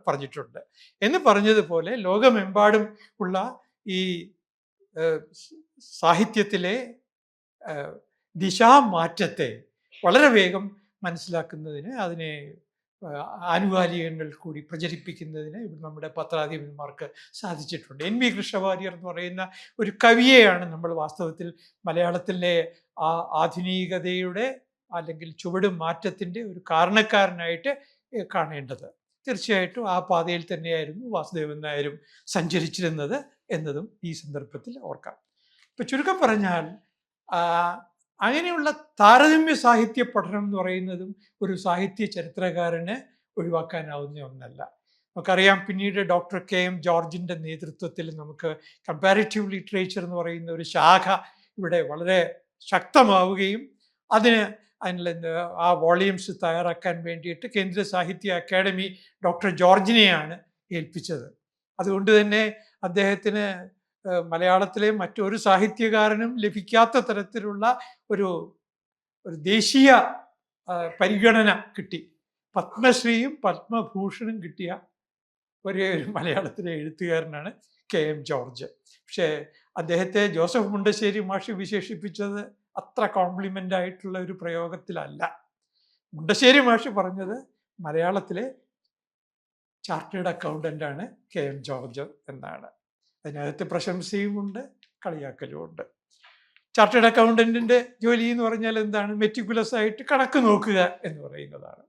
പറഞ്ഞിട്ടുണ്ട്. എന്ന് പറഞ്ഞതുപോലെ ലോകമെമ്പാടും ഉള്ള ഈ സാഹിത്യത്തിലെ ദിശാമാറ്റത്തെ വളരെ വേഗം മനസ്സിലാക്കുന്നതിന്, അതിനെ ആനുകാലികങ്ങൾ കൂടി പ്രചരിപ്പിക്കുന്നതിന് നമ്മുടെ പത്രാധിപന്മാർക്ക് സാധിച്ചിട്ടുണ്ട്. NV കൃഷ്ണവാര്യർ എന്ന് പറയുന്ന ഒരു കവിയെയാണ് നമ്മൾ വാസ്തവത്തിൽ മലയാളത്തിലെ ആധുനികതയുടെ അല്ലെങ്കിൽ ചുവട് മാറ്റത്തിൻ്റെ ഒരു കാരണക്കാരനായിട്ട് കാണേണ്ടത്. തീർച്ചയായിട്ടും ആ പാതയിൽ തന്നെയായിരുന്നു വാസുദേവൻ നായരും സഞ്ചരിച്ചിരുന്നത് എന്നതും ഈ സന്ദർഭത്തിൽ ഓർക്കാം. ഇപ്പം ചുരുക്കം പറഞ്ഞാൽ, അങ്ങനെയുള്ള താരതമ്യ സാഹിത്യ പഠനം എന്ന് പറയുന്നതും ഒരു സാഹിത്യ ചരിത്രകാരന് ഒഴിവാക്കാനാവുന്ന ഒന്നല്ല. നമുക്കറിയാം, പിന്നീട് ഡോക്ടർ KM ജോർജിൻ്റെ നേതൃത്വത്തിൽ നമുക്ക് കമ്പാരിറ്റീവ് ലിറ്ററേച്ചർ എന്ന് പറയുന്ന ഒരു ശാഖ ഇവിടെ വളരെ ശക്തമാവുകയും അതിനുള്ള ആ വോളിയൂംസ് തയ്യാറാക്കാൻ വേണ്ടിയിട്ട് കേന്ദ്ര സാഹിത്യ അക്കാദമി ഡോക്ടർ ജോർജിനെയാണ് ഏൽപ്പിച്ചത്. അതുകൊണ്ട് തന്നെ അദ്ദേഹത്തിന് മലയാളത്തിലെ മറ്റൊരു സാഹിത്യകാരനും ലഭിക്കാത്ത തരത്തിലുള്ള ഒരു ദേശീയ പരിഗണന കിട്ടി. പത്മശ്രീയും പത്മഭൂഷണും കിട്ടിയ ഒരേ ഒരു മലയാളത്തിലെ എഴുത്തുകാരനാണ് KM ജോർജ്. പക്ഷേ അദ്ദേഹത്തെ ജോസഫ് മുണ്ടശ്ശേരി മാഷ് വിശേഷിപ്പിച്ചത് അത്ര കോംപ്ലിമെൻ്റ് ആയിട്ടുള്ള ഒരു പ്രയോഗത്തിലല്ല. മുണ്ടശ്ശേരി മാഷ് പറഞ്ഞത് മലയാളത്തിലെ ചാർട്ടേഡ് അക്കൗണ്ടൻ്റാണ് KM ജോർജ് എന്നാണ്. അതിനകത്ത് പ്രശംസയുമുണ്ട്, കളിയാക്കലുമുണ്ട്. ചാർട്ടേഡ് അക്കൗണ്ടൻറ്റിൻ്റെ ജോലി എന്ന് പറഞ്ഞാൽ എന്താണ്? മെറ്റിക്കുലസ് ആയിട്ട് കണക്ക് നോക്കുക എന്ന് പറയുന്നതാണ്.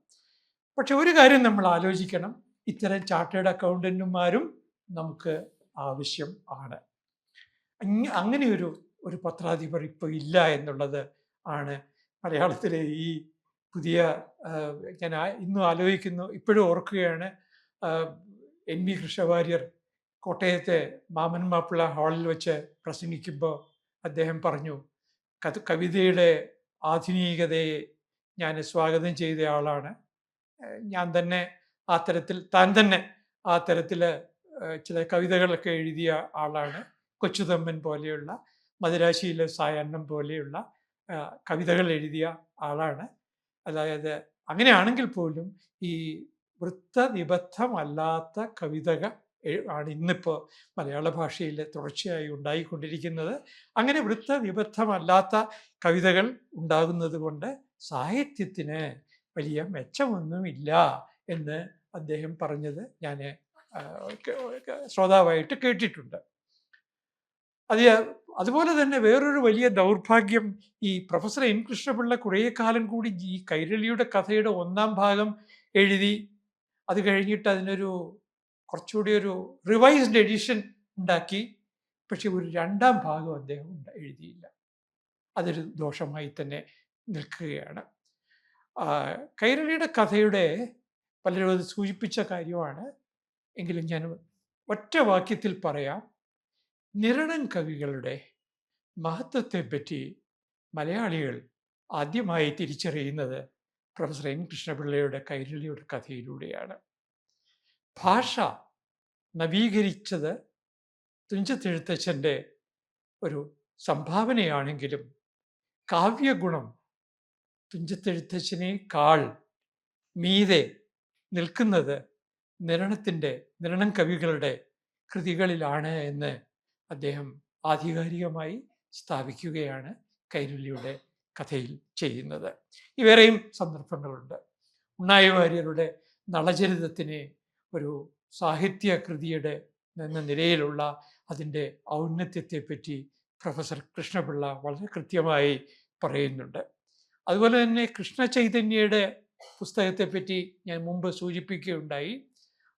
പക്ഷെ ഒരു കാര്യം നമ്മൾ ആലോചിക്കണം, ഇത്തരം ചാർട്ടേഡ് അക്കൗണ്ടന്റുമാരും നമുക്ക് ആവശ്യം ആണ്. അങ്ങനെ ഒരു പത്രാധിപർ ഇപ്പോൾ ഇല്ല എന്നുള്ളത് ആണ് മലയാളത്തിലെ ഈ പുതിയ, ഞാൻ ഇന്നും ആലോചിക്കുന്നു, ഇപ്പോഴും ഓർക്കുകയാണ്, NV കൃഷ്ണവാര്യർ കോട്ടയത്തെ മാമൻ മാപ്പിള ഹാളിൽ വെച്ച് പ്രസംഗിക്കുമ്പോൾ അദ്ദേഹം പറഞ്ഞു, കവിതയുടെ ആധുനികതയെ ഞാൻ സ്വാഗതം ചെയ്ത ആളാണ്. താൻ തന്നെ ആ തരത്തിൽ ചില കവിതകളൊക്കെ എഴുതിയ ആളാണ്. കൊച്ചുതമ്മൻ പോലെയുള്ള, മദിരാശിയിലെ സായാഹ്നം പോലെയുള്ള കവിതകൾ എഴുതിയ ആളാണ്. അതായത് അങ്ങനെയാണെങ്കിൽ പോലും ഈ വൃത്തനിബദ്ധമല്ലാത്ത കവിതകൾ ആണ് ഇന്നിപ്പോൾ മലയാള ഭാഷയിൽ തുടർച്ചയായി ഉണ്ടായിക്കൊണ്ടിരിക്കുന്നത്. അങ്ങനെ വൃത്തനിബദ്ധമല്ലാത്ത കവിതകൾ ഉണ്ടാകുന്നത് കൊണ്ട് സാഹിത്യത്തിന് വലിയ മെച്ചമൊന്നുമില്ല എന്ന് അദ്ദേഹം പറഞ്ഞത് ഞാൻ ശ്രോതാവായിട്ട് കേട്ടിട്ടുണ്ട്. അതുപോലെ തന്നെ വേറൊരു വലിയ ദൗർഭാഗ്യം, ഈ പ്രൊഫസർ N കൃഷ്ണപിള്ള കുറേ കാലം കൂടി ഈ കൈരളിയുടെ കഥയുടെ 1ാം ഭാഗം എഴുതി, അത് കഴിഞ്ഞിട്ട് അതിനൊരു കുറച്ചുകൂടി ഒരു റിവൈസ്ഡ് എഡിഷൻ ഉണ്ടാക്കി. പക്ഷെ ഒരു 2ാം ഭാഗം അദ്ദേഹം എഴുതിയില്ല. അതൊരു ദോഷമായി തന്നെ നിൽക്കുകയാണ്. കൈരളിയുടെ കഥയുടെ പലരും അത് സൂചിപ്പിച്ച കാര്യമാണ്, എങ്കിലും ഞാൻ ഒറ്റ വാക്യത്തിൽ പറയാം. നിരണം കവികളുടെ മഹത്വത്തെപ്പറ്റി മലയാളികൾ ആദ്യമായി തിരിച്ചറിയുന്നത് പ്രൊഫസർ N കൃഷ്ണപിള്ളയുടെ കൈരളിയുടെ കഥയിലൂടെയാണ്. ഭാഷ നവീകരിച്ചത് തുഞ്ചത്തെഴുത്തച്ഛൻ്റെ ഒരു സംഭാവനയാണെങ്കിലും കാവ്യഗുണം തുഞ്ചത്തെഴുത്തച്ഛനേക്കാൾ മീതെ നിൽക്കുന്നത് നിരണം കവികളുടെ കൃതികളിലാണ് എന്ന് അദ്ദേഹം ആധികാരികമായി സ്ഥാപിക്കുകയാണ് കൈരളിയുടെ കഥയിൽ ചെയ്യുന്നത്. വേറെയും സന്ദർഭങ്ങളുണ്ട്. ഉണ്ണായി വാര്യരുടെ നളചരിതത്തിനെ ഒരു സാഹിത്യ കൃതിയുടെ എന്ന നിലയിലുള്ള അതിൻ്റെ ഔന്നത്യത്തെപ്പറ്റി പ്രൊഫസർ കൃഷ്ണപിള്ള വളരെ കൃത്യമായി പറയുന്നുണ്ട്. അതുപോലെ തന്നെ കൃഷ്ണചൈതന്യയുടെ പുസ്തകത്തെപ്പറ്റി ഞാൻ മുമ്പ് സൂചിപ്പിക്കുകയുണ്ടായി.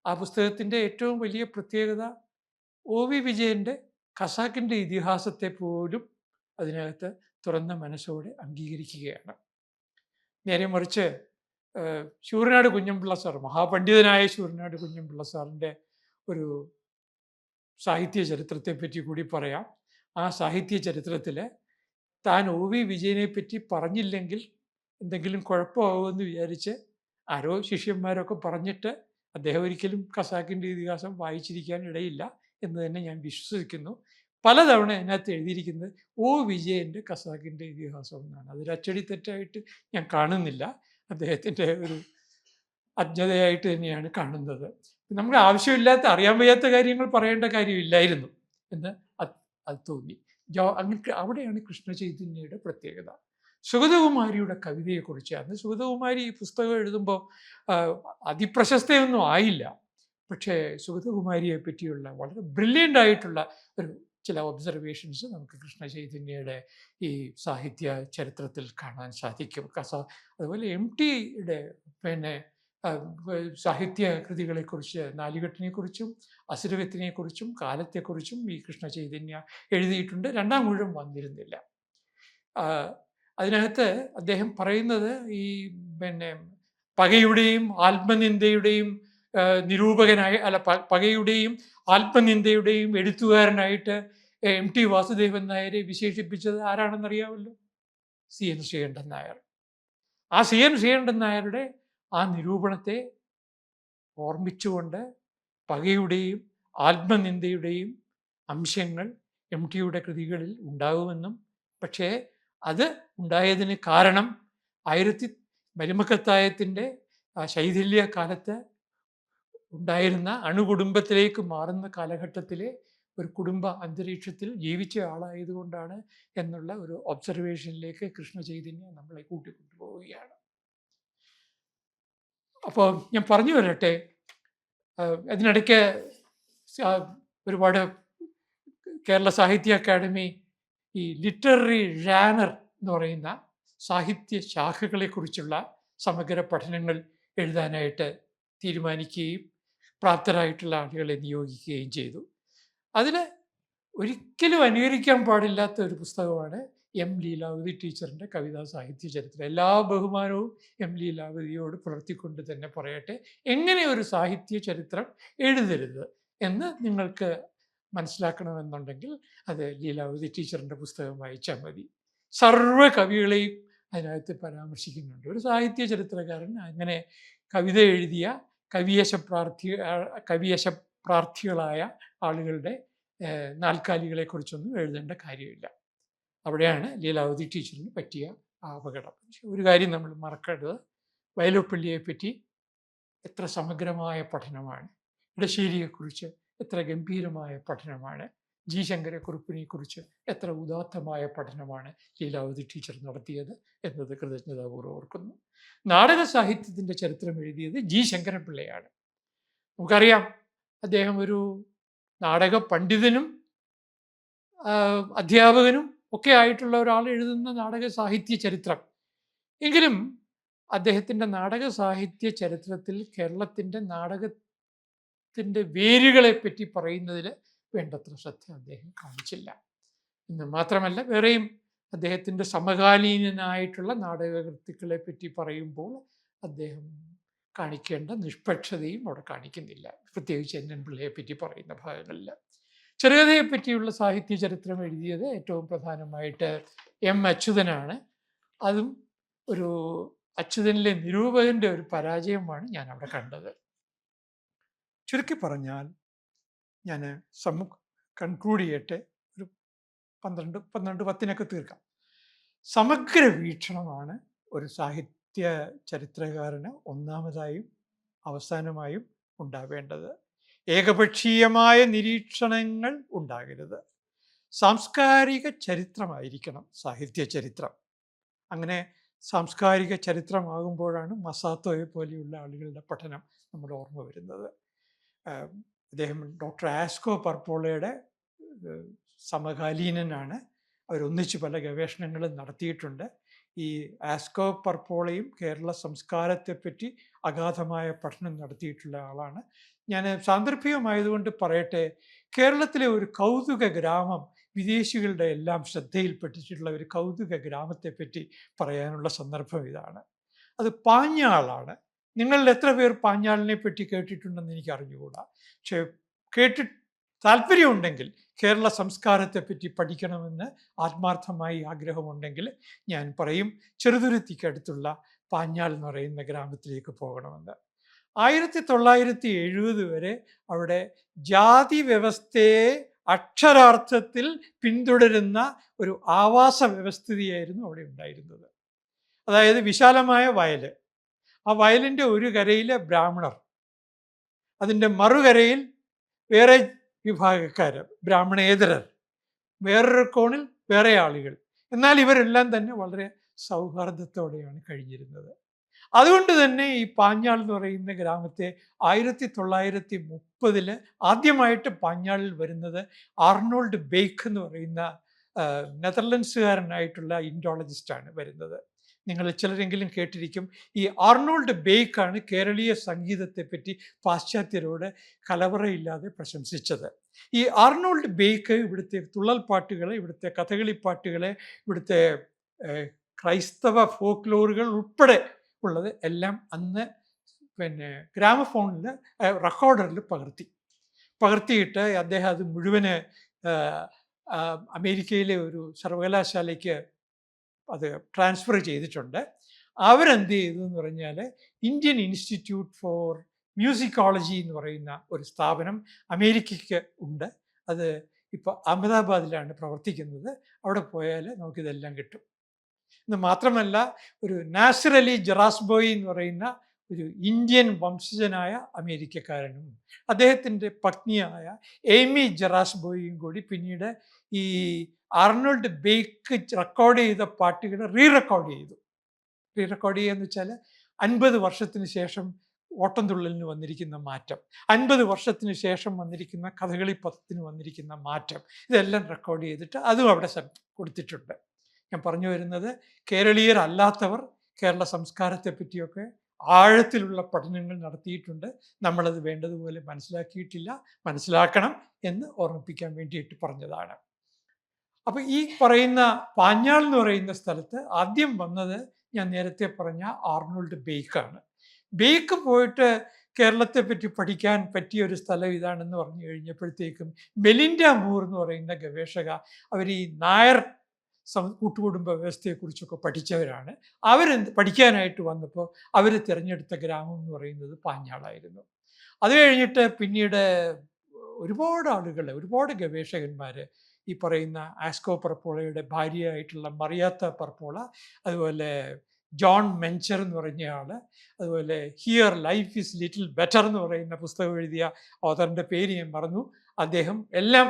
ആ പുസ്തകത്തിൻ്റെ ഏറ്റവും വലിയ പ്രത്യേകത OV വിജയൻ്റെ ഖസാക്കിൻ്റെ ഇതിഹാസത്തെ പോലും അതിനകത്ത് തുറന്ന മനസ്സോടെ അംഗീകരിക്കുകയാണ്. നേരെ മറിച്ച് ശൂരനാട് കുഞ്ഞൻപിള്ള സാർ, മഹാപണ്ഡിതനായ ശൂരനാട് കുഞ്ഞൻപിള്ള സാറിൻ്റെ ഒരു സാഹിത്യ ചരിത്രത്തെ പറ്റി കൂടി പറയാം. ആ സാഹിത്യ ചരിത്രത്തിൽ താൻ ഒ വി വിജയനെ പറ്റി പറഞ്ഞില്ലെങ്കിൽ എന്തെങ്കിലും കുഴപ്പമാകുമെന്ന് വിചാരിച്ച് ആരോ ശിഷ്യന്മാരൊക്കെ പറഞ്ഞിട്ട് അദ്ദേഹം ഒരിക്കലും ഖസാക്കിൻ്റെ ഇതിഹാസം വായിച്ചിരിക്കാൻ ഇടയില്ല എന്ന് തന്നെ ഞാൻ വിശ്വസിക്കുന്നു. പലതവണ അതിനകത്ത് എഴുതിയിരിക്കുന്നത് ഒ വിജയൻ്റെ ഖസാക്കിൻ്റെ ഇതിഹാസം എന്നാണ്. അതൊരു അച്ചടി തെറ്റായിട്ട് ഞാൻ കാണുന്നില്ല, അദ്ദേഹത്തിൻ്റെ ഒരു അജ്ഞതയായിട്ട് തന്നെയാണ് കാണുന്നത്. നമുക്ക് ആവശ്യമില്ലാത്ത, അറിയാൻ വയ്യാത്ത കാര്യങ്ങൾ പറയേണ്ട കാര്യമില്ലായിരുന്നു എന്ന് അത് തോന്നി. അങ്ങനെ അവിടെയാണ് കൃഷ്ണ ചൈതന്യയുടെ പ്രത്യേകത. സുഗതകുമാരിയുടെ കവിതയെക്കുറിച്ച്, അന്ന് സുഗതകുമാരി ഈ പുസ്തകം എഴുതുമ്പോൾ അതിപ്രശസ്തയൊന്നും ആയില്ല, പക്ഷേ സുഗതകുമാരിയെ പറ്റിയുള്ള വളരെ ബ്രില്യൻ്റ് ആയിട്ടുള്ള ഒരു ചില ഒബ്സർവേഷൻസ് നമുക്ക് കൃഷ്ണ ചൈതന്യയുടെ ഈ സാഹിത്യ ചരിത്രത്തിൽ കാണാൻ സാധിക്കും. അതുപോലെ എം ടിയുടെ പിന്നെ സാഹിത്യ കൃതികളെക്കുറിച്ച്, നാലുകെട്ടിനെക്കുറിച്ചും അസുരവത്തിനെക്കുറിച്ചും കാലത്തെക്കുറിച്ചും ഈ കൃഷ്ണ ചൈതന്യ എഴുതിയിട്ടുണ്ട്. രണ്ടാം ഊഴം വന്നിരുന്നില്ല. അതിനകത്ത് അദ്ദേഹം പറയുന്നത് ഈ പിന്നെ പകയുടെയും ആത്മനിന്ദയുടെയും നിരൂപകനായി, പകയുടെയും ആത്മനിന്ദയുടെയും എഴുത്തുകാരനായിട്ട് എം ടി വാസുദേവൻ നായരെ വിശേഷിപ്പിച്ചത് ആരാണെന്നറിയാമല്ലോ? C N Sreekantan Nair. ആ സി എൻ ശ്രീകണ്ഠൻ നായരുടെ ആ നിരൂപണത്തെ ഓർമ്മിച്ചുകൊണ്ട് പകയുടെയും ആത്മനിന്ദയുടെയും അംശങ്ങൾ എം ടിയുടെ കൃതികളിൽ ഉണ്ടാകുമെന്നും, പക്ഷേ അത് ഉണ്ടായതിന് കാരണം മരുമക്കത്തായത്തിൻ്റെ ശൈഥില്യ കാലത്ത് ഉണ്ടായിരുന്ന അണുകുടുംബത്തിലേക്ക് മാറുന്ന കാലഘട്ടത്തിലെ ഒരു കുടുംബ അന്തരീക്ഷത്തിൽ ജീവിച്ച ആളായതുകൊണ്ടാണ് എന്നുള്ള ഒരു ഒബ്സർവേഷനിലേക്ക് കൃഷ്ണ ചൈതന്യം നമ്മളെ കൂട്ടിക്കൊണ്ടുപോവുകയാണ്. അപ്പോൾ ഞാൻ പറഞ്ഞു വരട്ടെ, അതിനിടയ്ക്ക് ഒരുപാട് കേരള സാഹിത്യ അക്കാദമി ഈ ലിറ്റററി ജാനർ എന്ന് പറയുന്ന സാഹിത്യ ശാഖകളെക്കുറിച്ചുള്ള സമഗ്ര പഠനങ്ങൾ എഴുതാനായിട്ട് തീരുമാനിക്കുകയും പ്രാപ്തരായിട്ടുള്ള ആളുകളെ നിയോഗിക്കുകയും ചെയ്തു. അതിൽ ഒരിക്കലും അനുകരിക്കാൻ പാടില്ലാത്ത ഒരു പുസ്തകമാണ് എം ലീലാവതി ടീച്ചറിൻ്റെ കവിതാ സാഹിത്യ ചരിത്രം. എല്ലാ ബഹുമാനവും എം ലീലാവതിയോട് പുലർത്തിക്കൊണ്ട് തന്നെ പറയട്ടെ, എങ്ങനെ ഒരു സാഹിത്യ ചരിത്രം എഴുതരുത് എന്ന് നിങ്ങൾക്ക് മനസ്സിലാക്കണമെന്നുണ്ടെങ്കിൽ അത് ലീലാവതി ടീച്ചറിൻ്റെ പുസ്തകം വായിച്ചാൽ മതി. സർവ്വ കവികളെയും അതിനകത്ത് പരാമർശിക്കുന്നുണ്ട്. ഒരു സാഹിത്യ ചരിത്രകാരൻ അങ്ങനെ കവിത എഴുതിയ കവിയശപ്രാർത്ഥികളായ ആളുകളുടെ നാൽക്കാലികളെക്കുറിച്ചൊന്നും എഴുതേണ്ട കാര്യമില്ല. അവിടെയാണ് ലീലാവതി ടീച്ചറിന് പറ്റിയ അപകടം. ഒരു കാര്യം നമ്മൾ മറക്കരുത്, വയലോപ്പള്ളിയെ പറ്റി എത്ര സമഗ്രമായ പഠനമാണ്, ഇടശ്ശേരിയെക്കുറിച്ച് എത്ര ഗംഭീരമായ പഠനമാണ്, ജി ശങ്കരക്കുറുപ്പിനെക്കുറിച്ച് എത്ര ഉദാത്തമായ പഠനമാണ് ലീലാവതി ടീച്ചർ നടത്തിയത് എന്നത് കൃതജ്ഞതാപൂർവ്വം ഓർക്കുന്നു. നാടക സാഹിത്യത്തിൻ്റെ ചരിത്രം എഴുതിയത് ജി ശങ്കരപിള്ളയാണ്. നമുക്കറിയാം, അദ്ദേഹം ഒരു നാടക പണ്ഡിതനും അധ്യാപകനും ഒക്കെ ആയിട്ടുള്ള ഒരാൾ എഴുതുന്ന നാടക സാഹിത്യ ചരിത്രം. എങ്കിലും അദ്ദേഹത്തിൻ്റെ നാടക സാഹിത്യ ചരിത്രത്തിൽ കേരളത്തിൻ്റെ നാടകത്തിൻ്റെ വേരുകളെ പറ്റി പറയുന്നതിൽ വേണ്ടത്ര ശ്രദ്ധ അദ്ദേഹം കാണിച്ചില്ല എന്ന് മാത്രമല്ല, വേറെയും അദ്ദേഹത്തിൻ്റെ സമകാലീനനായിട്ടുള്ള നാടകകൃത്തുക്കളെ പറ്റി പറയുമ്പോൾ അദ്ദേഹം കാണിക്കേണ്ട നിഷ്പക്ഷതയും അവിടെ കാണിക്കുന്നില്ല, പ്രത്യേകിച്ച് എൻ എൻ പിള്ളയെ പറ്റി പറയുന്ന ഭാഗങ്ങളിൽ. ചെറുകഥയെ പറ്റിയുള്ള സാഹിത്യ ചരിത്രം എഴുതിയത് ഏറ്റവും പ്രധാനമായിട്ട് എം അച്യുതനാണ്. അതും ഒരു അച്യുതനിലെ നിരൂപകൻ്റെ ഒരു പരാജയമാണ് ഞാൻ അവിടെ കണ്ടത്. ചുരുക്കി പറഞ്ഞാൽ ഞാൻ കൺക്ലൂഡ് ചെയ്യട്ടെ, ഒരു 12-10 തീർക്കാം. സമഗ്ര വീക്ഷണമാണ് ഒരു സാഹിത്യ ചരിത്രകാരന് ഒന്നാമതായും അവസാനമായും ഉണ്ടാവേണ്ടത്. ഏകപക്ഷീയമായ നിരീക്ഷണങ്ങൾ ഉണ്ടാകരുത്. സാംസ്കാരിക ചരിത്രമായിരിക്കണം സാഹിത്യ ചരിത്രം. അങ്ങനെ സാംസ്കാരിക ചരിത്രമാകുമ്പോഴാണ് മസാത്തോയെ പോലെയുള്ള ആളുകളുടെ പഠനം നമ്മൾ ഓർമ്മ വരുന്നത്. അദ്ദേഹം ഡോക്ടർ ആസ്കോ പർപ്പോളയുടെ സമകാലീനനാണ്. അവരൊന്നിച്ച് പല ഗവേഷണങ്ങളും നടത്തിയിട്ടുണ്ട്. ഈ ആസ്കോ പർപ്പോളയും കേരള സംസ്കാരത്തെപ്പറ്റി അഗാധമായ പഠനം നടത്തിയിട്ടുള്ള ആളാണ്. ഞാൻ സാന്ദർഭികമായതുകൊണ്ട് പറയട്ടെ, കേരളത്തിലെ ഒരു കൗതുക ഗ്രാമം, വിദേശികളുടെ എല്ലാം ശ്രദ്ധയിൽപ്പെട്ടിട്ടുള്ള ഒരു കൗതുക ഗ്രാമത്തെപ്പറ്റി പറയാനുള്ള സന്ദർഭം ഇതാണ്. അത് പാഞ്ഞാളാണ്. നിങ്ങളിൽ എത്ര പേർ പാഞ്ഞാളിനെ പറ്റി കേട്ടിട്ടുണ്ടെന്ന് എനിക്ക് അറിഞ്ഞുകൂടാ. പക്ഷെ താല്പര്യമുണ്ടെങ്കിൽ, കേരള സംസ്കാരത്തെപ്പറ്റി പഠിക്കണമെന്ന് ആത്മാർത്ഥമായി ആഗ്രഹമുണ്ടെങ്കിൽ ഞാൻ പറയും, ചെറുതുരുത്തിക്കടുത്തുള്ള പാഞ്ഞാൾ എന്ന് പറയുന്ന ഗ്രാമത്തിലേക്ക് പോകണമെന്ന്. 1970 വരെ അവിടെ ജാതി വ്യവസ്ഥയെ അക്ഷരാർത്ഥത്തിൽ പിന്തുടരുന്ന ഒരു ആവാസ വ്യവസ്ഥിതിയായിരുന്നു അവിടെ ഉണ്ടായിരുന്നത്. അതായത് വിശാലമായ വയൽ, ആ വയലിൻ്റെ ഒരു കരയിൽ ബ്രാഹ്മണർ, അതിൻ്റെ മറുകരയിൽ വേറെ വിഭാഗക്കാർ, ബ്രാഹ്മണേതരർ, വേറൊരു കോണിൽ വേറെ ആളുകൾ. എന്നാൽ ഇവരെല്ലാം തന്നെ വളരെ സൗഹാർദ്ദത്തോടെയാണ് കഴിഞ്ഞിരുന്നത്. അതുകൊണ്ട് തന്നെ ഈ പാഞ്ഞാൾ എന്ന് പറയുന്ന ഗ്രാമത്തെ 1930 ആദ്യമായിട്ട് പാഞ്ഞാളിൽ വരുന്നത് ആർണോൾഡ് ബേക്ക് എന്ന് പറയുന്ന നെതർലൻഡ്സുകാരനായിട്ടുള്ള ഇൻഡോളജിസ്റ്റാണ് വരുന്നത്. നിങ്ങൾ ചിലരെങ്കിലും കേട്ടിരിക്കും. ഈ ആർണോൾഡ് ബേക്കാണ് കേരളീയ സംഗീതത്തെപ്പറ്റി പാശ്ചാത്യരോട് കലവറയില്ലാതെ പ്രശംസിച്ചത്. ഈ ആർണോൾഡ് ബേക്ക് ഇവിടുത്തെ തുള്ളൽ പാട്ടുകളെ, ഇവിടുത്തെ കഥകളിപ്പാട്ടുകളെ, ഇവിടുത്തെ ക്രൈസ്തവ ഫോക്ലോറുകൾ ഉൾപ്പെടെ ഉള്ളത് എല്ലാം അന്ന് ഗ്രാമഫോണിൽ റെക്കോർഡറിൽ പകർത്തിയിട്ട് അദ്ദേഹം അത് മുഴുവന് അമേരിക്കയിലെ ഒരു സർവകലാശാലയ്ക്ക് അത് ട്രാൻസ്ഫർ ചെയ്തിട്ടുണ്ട്. അവരെന്ത് ചെയ്തു എന്ന് പറഞ്ഞാൽ, ഇന്ത്യൻ ഇൻസ്റ്റിറ്റ്യൂട്ട് ഫോർ മ്യൂസിക്കോളജി എന്ന് പറയുന്ന ഒരു സ്ഥാപനം അമേരിക്കയ്ക്ക് ഉണ്ട്. അത് ഇപ്പോൾ അഹമ്മദാബാദിലാണ് പ്രവർത്തിക്കുന്നത്. അവിടെ പോയാൽ നമുക്കിതെല്ലാം കിട്ടും. ഇത് മാത്രമല്ല, ഒരു നാസിർ അലി ജറാസ്ബോയി എന്ന് പറയുന്ന ഒരു ഇന്ത്യൻ വംശജനായ അമേരിക്കക്കാരനും അദ്ദേഹത്തിൻ്റെ പത്നിയായ എയ്മി ജറാസ്ബോയിയും കൂടി പിന്നീട് ഈ ആർണോൾഡ് ബേക്ക് റെക്കോർഡ് ചെയ്ത പാട്ടുകൾ റീ റെക്കോർഡ് ചെയ്യുകയെന്ന് വെച്ചാൽ 50 വർഷത്തിന് ശേഷം ഓട്ടംതുള്ളലിന് വന്നിരിക്കുന്ന മാറ്റം, 50 വർഷത്തിന് ശേഷം വന്നിരിക്കുന്ന കഥകളി പദത്തിന് വന്നിരിക്കുന്ന മാറ്റം, ഇതെല്ലാം റെക്കോർഡ് ചെയ്തിട്ട് അതും അവിടെ കൊടുത്തിട്ടുണ്ട്. ഞാൻ പറഞ്ഞു വരുന്നത്, കേരളീയരല്ലാത്തവർ കേരള സംസ്കാരത്തെ പറ്റിയൊക്കെ ആഴത്തിലുള്ള പഠനങ്ങൾ നടത്തിയിട്ടുണ്ട്. നമ്മളത് വേണ്ടതുപോലെ മനസ്സിലാക്കിയിട്ടില്ല, മനസ്സിലാക്കണം എന്ന് ഓർമ്മിപ്പിക്കാൻ വേണ്ടിയിട്ട് പറഞ്ഞതാണ്. അപ്പം ഈ പറയുന്ന പാഞ്ഞാൾ എന്ന് പറയുന്ന സ്ഥലത്ത് ആദ്യം വന്നത് ഞാൻ നേരത്തെ പറഞ്ഞ ആർണോൾഡ് ബേക്കാണ്. ബേക്ക് പോയിട്ട് കേരളത്തെ പറ്റി പഠിക്കാൻ പറ്റിയ ഒരു സ്ഥലം ഇതാണെന്ന് പറഞ്ഞു കഴിഞ്ഞപ്പോഴത്തേക്കും മെലിൻഡ മൂർ എന്ന് പറയുന്ന ഗവേഷക, അവർ ഈ നായർ കൂട്ടുകുടുംബ വ്യവസ്ഥയെക്കുറിച്ചൊക്കെ പഠിച്ചവരാണ്. പഠിക്കാനായിട്ട് വന്നപ്പോൾ അവർ തിരഞ്ഞെടുത്ത ഗ്രാമം എന്ന് പറയുന്നത് പാഞ്ഞാളായിരുന്നു. അത് കഴിഞ്ഞിട്ട് പിന്നീട് ഒരുപാട് ഗവേഷകന്മാർ, ഈ പറയുന്ന ആസ്കോ പർപ്പോളയുടെ ഭാര്യയായിട്ടുള്ള മറിയാത്ത പർപ്പോള, അതുപോലെ ജോൺ മെൻചർ എന്ന് പറഞ്ഞ ആൾ, അതുപോലെ here life is little better എന്ന് പറയുന്ന പുസ്തകം എഴുതിയ ഓഥറിൻ്റെ പേര് ഞാൻ മറന്നു, അദ്ദേഹം എല്ലാം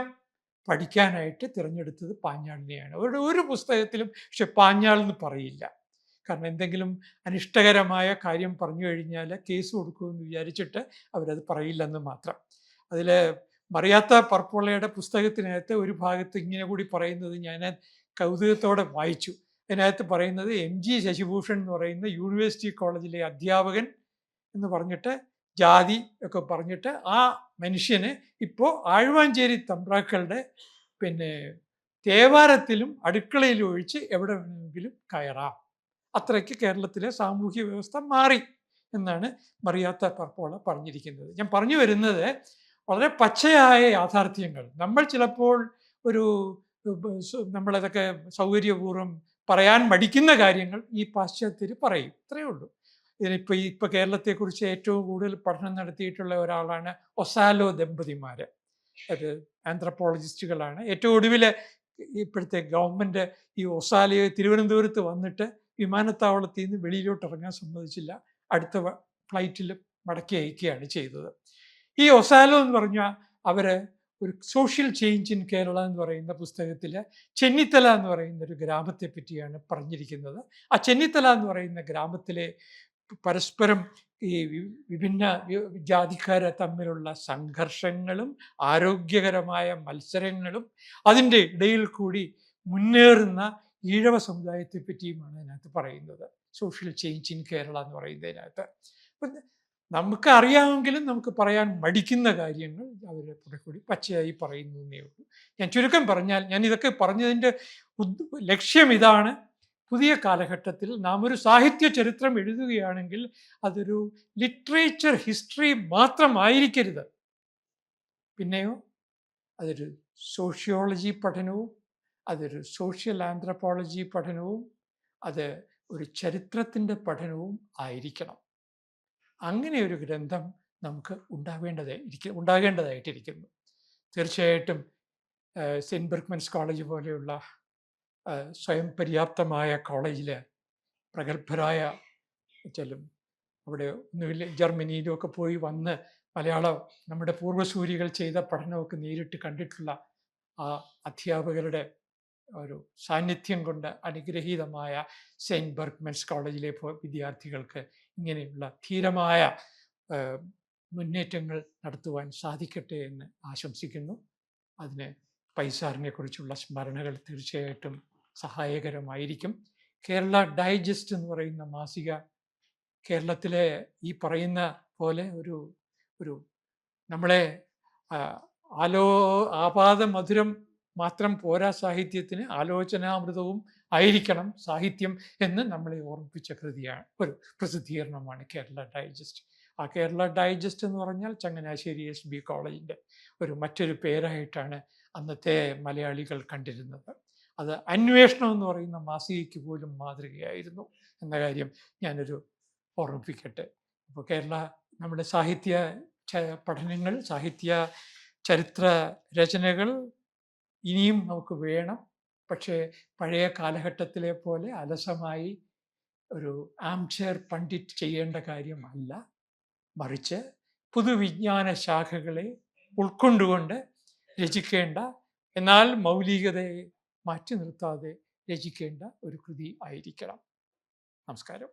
പഠിക്കാനായിട്ട് തിരഞ്ഞെടുത്തത് പാഞ്ഞാളിനെയാണ്. അവരുടെ ഒരു പുസ്തകത്തിലും പക്ഷെ പാഞ്ഞാൾ എന്ന് പറയില്ല. കാരണം എന്തെങ്കിലും അനിഷ്ടകരമായ കാര്യം പറഞ്ഞു കഴിഞ്ഞാൽ കേസ് കൊടുക്കുമെന്ന് വിചാരിച്ചിട്ട് അവരത് പറയില്ലെന്ന് മാത്രം. അതിൽ മറിയാത്ത പർപ്പോളയുടെ പുസ്തകത്തിനകത്ത് ഒരു ഭാഗത്ത് ഇങ്ങനെ കൂടി പറയുന്നത് ഞാൻ കൗതുകത്തോടെ വായിച്ചു. അതിനകത്ത് പറയുന്നത്, MG ശശിഭൂഷൺ എന്ന് പറയുന്ന യൂണിവേഴ്സിറ്റി കോളേജിലെ അധ്യാപകൻ എന്ന് പറഞ്ഞിട്ട് ജാതി ഒക്കെ പറഞ്ഞിട്ട് ആ മനുഷ്യന് ഇപ്പോൾ ആഴ്വാഞ്ചേരി തമ്പ്രാക്കളുടെ തേവാരത്തിലും അടുക്കളയിലും ഒഴിച്ച് എവിടെ വേണമെങ്കിലും കയറാം. അത്രയ്ക്ക് കേരളത്തിലെ സാമൂഹ്യ വ്യവസ്ഥ മാറി എന്നാണ് മറിയാത്ത പർപ്പോള പറഞ്ഞിരിക്കുന്നത്. ഞാൻ പറഞ്ഞു വരുന്നത്, വളരെ പച്ചയായ യാഥാർത്ഥ്യങ്ങൾ നമ്മൾ ചിലപ്പോൾ നമ്മളതൊക്കെ സൗകര്യപൂർവ്വം പറയാൻ മടിക്കുന്ന കാര്യങ്ങൾ ഈ പാശ്ചാത്യർ പറയും. ഇത്രയേ ഉള്ളൂ. ഇപ്പോൾ കേരളത്തെക്കുറിച്ച് ഏറ്റവും കൂടുതൽ പഠനം നടത്തിയിട്ടുള്ള ഒരാളാണ് ഒസാലോ ദമ്പതിമാർ. അത് ആന്ത്രപ്പോളജിസ്റ്റുകളാണ്. ഏറ്റവും ഒടുവിൽ ഇപ്പോഴത്തെ ഗവൺമെൻറ് ഈ ഒസാലയോ തിരുവനന്തപുരത്ത് വന്നിട്ട് വിമാനത്താവളത്തിൽ നിന്ന് വെളിയിലോട്ട് ഇറങ്ങാൻ സമ്മതിച്ചില്ല. അടുത്ത ഫ്ലൈറ്റിൽ മടക്കി അയക്കുകയാണ് ചെയ്തത്. ഈ ഒസാലോ എന്ന് പറഞ്ഞാൽ അവർ ഒരു സോഷ്യൽ ചേഞ്ച് ഇൻ കേരള എന്ന് പറയുന്ന പുസ്തകത്തിൽ ചെന്നിത്തല എന്ന് പറയുന്ന ഒരു ഗ്രാമത്തെ പറ്റിയാണ് പറഞ്ഞിരിക്കുന്നത്. ആ ചെന്നിത്തല എന്ന് പറയുന്ന ഗ്രാമത്തിലെ പരസ്പരം ഈ വിഭിന്ന ജാതിക്കാരെ തമ്മിലുള്ള സംഘർഷങ്ങളും ആരോഗ്യകരമായ മത്സരങ്ങളും അതിൻ്റെ ഇടയിൽ കൂടി മുന്നേറുന്ന ഈഴവ സമുദായത്തെ പറ്റിയുമാണ് അതിനകത്ത് പറയുന്നത്. സോഷ്യൽ ചേഞ്ച് ഇൻ കേരള എന്ന് പറയുന്നതിനകത്ത് അപ്പം നമുക്ക് അറിയാമെങ്കിലും നമുക്ക് പറയാൻ മടിക്കുന്ന കാര്യങ്ങൾ അവർ കൂടി പച്ചയായി പറയുന്നതേ ഉള്ളൂ. ഞാൻ ചുരുക്കം പറഞ്ഞാൽ, ഞാൻ ഇതൊക്കെ പറഞ്ഞതിൻ്റെ ലക്ഷ്യം ഇതാണ്. പുതിയ കാലഘട്ടത്തിൽ നാം ഒരു സാഹിത്യ ചരിത്രം എഴുതുകയാണെങ്കിൽ അതൊരു ലിറ്ററേച്ചർ ഹിസ്റ്ററി മാത്രമായിരിക്കരുത്. പിന്നെയോ അതൊരു സോഷ്യോളജി പഠനവും, അതൊരു സോഷ്യൽ ആന്ത്രപ്പോളജി പഠനവും, അത് ഒരു ചരിത്രത്തിൻ്റെ പഠനവും ആയിരിക്കണം. അങ്ങനെ ഒരു ഗ്രന്ഥം നമുക്ക് ഉണ്ടാകേണ്ടതായിട്ടിരിക്കുന്നു. തീർച്ചയായിട്ടും സെയിൻറ്റ് ബെർഗ്മൻസ് കോളേജ് പോലെയുള്ള സ്വയം പര്യാപ്തമായ കോളേജിൽ പ്രഗത്ഭരായ വെച്ചാലും അവിടെ ഒന്നുമില്ല ജർമ്മനിയിലുമൊക്കെ പോയി വന്ന് മലയാളം നമ്മുടെ പൂർവ്വസൂരികൾ ചെയ്ത പഠനമൊക്കെ നേരിട്ട് കണ്ടിട്ടുള്ള ആ അധ്യാപകരുടെ ഒരു സാന്നിധ്യം കൊണ്ട് അനുഗ്രഹീതമായ സെയിൻറ്റ് ബെർഗ്മൻസ് കോളേജിലെ വിദ്യാർത്ഥികൾക്ക് ഇങ്ങനെയുള്ള ധീരമായ മുന്നേറ്റങ്ങൾ നടത്തുവാൻ സാധിക്കട്ടെ എന്ന് ആശംസിക്കുന്നു. അതിന് പൈസാറിനെ കുറിച്ചുള്ള സ്മരണകൾ തീർച്ചയായിട്ടും സഹായകരമായിരിക്കും. കേരള ഡൈജസ്റ്റ് എന്ന് പറയുന്ന മാസിക കേരളത്തിലെ ഈ പറയുന്ന പോലെ ഒരു നമ്മളെ ആപാദമധുരം മാത്രം പോരാ, സാഹിത്യത്തിന് ആലോചനാമൃതവും ആയിരിക്കണം സാഹിത്യം എന്ന് നമ്മളെ ഓർമ്മിപ്പിച്ച കൃതിയാണ്, ഒരു പ്രസിദ്ധീകരണമാണ് കേരള ഡൈജസ്റ്റ്. ആ കേരള ഡൈജസ്റ്റ് എന്ന് പറഞ്ഞാൽ ചങ്ങനാശ്ശേരി SB കോളേജിൻ്റെ മറ്റൊരു പേരായിട്ടാണ് അന്നത്തെ മലയാളികൾ കണ്ടിരുന്നത്. അത് അന്വേഷണം എന്ന് പറയുന്ന മാസികയ്ക്ക് പോലും മാതൃകയായിരുന്നു എന്ന കാര്യം ഞാനൊരു ഓർമ്മിപ്പിക്കട്ടെ. അപ്പോൾ നമ്മുടെ സാഹിത്യ പഠനങ്ങൾ, സാഹിത്യ ചരിത്ര രചനകൾ ഇനിയും നമുക്ക് വേണം. പക്ഷേ പഴയ കാലഘട്ടത്തിലെ പോലെ അലസമായി ഒരു ആംചെയർ പണ്ഡിറ്റ് ചെയ്യേണ്ട കാര്യമല്ല, മറിച്ച് പുതുവിജ്ഞാന ശാഖകളെ ഉൾക്കൊണ്ടുകൊണ്ട് രചിക്കേണ്ട, എന്നാൽ മൗലികതയെ മാറ്റി നിർത്താതെ രചിക്കേണ്ട ഒരു കൃതി ആയിരിക്കണം. നമസ്കാരം.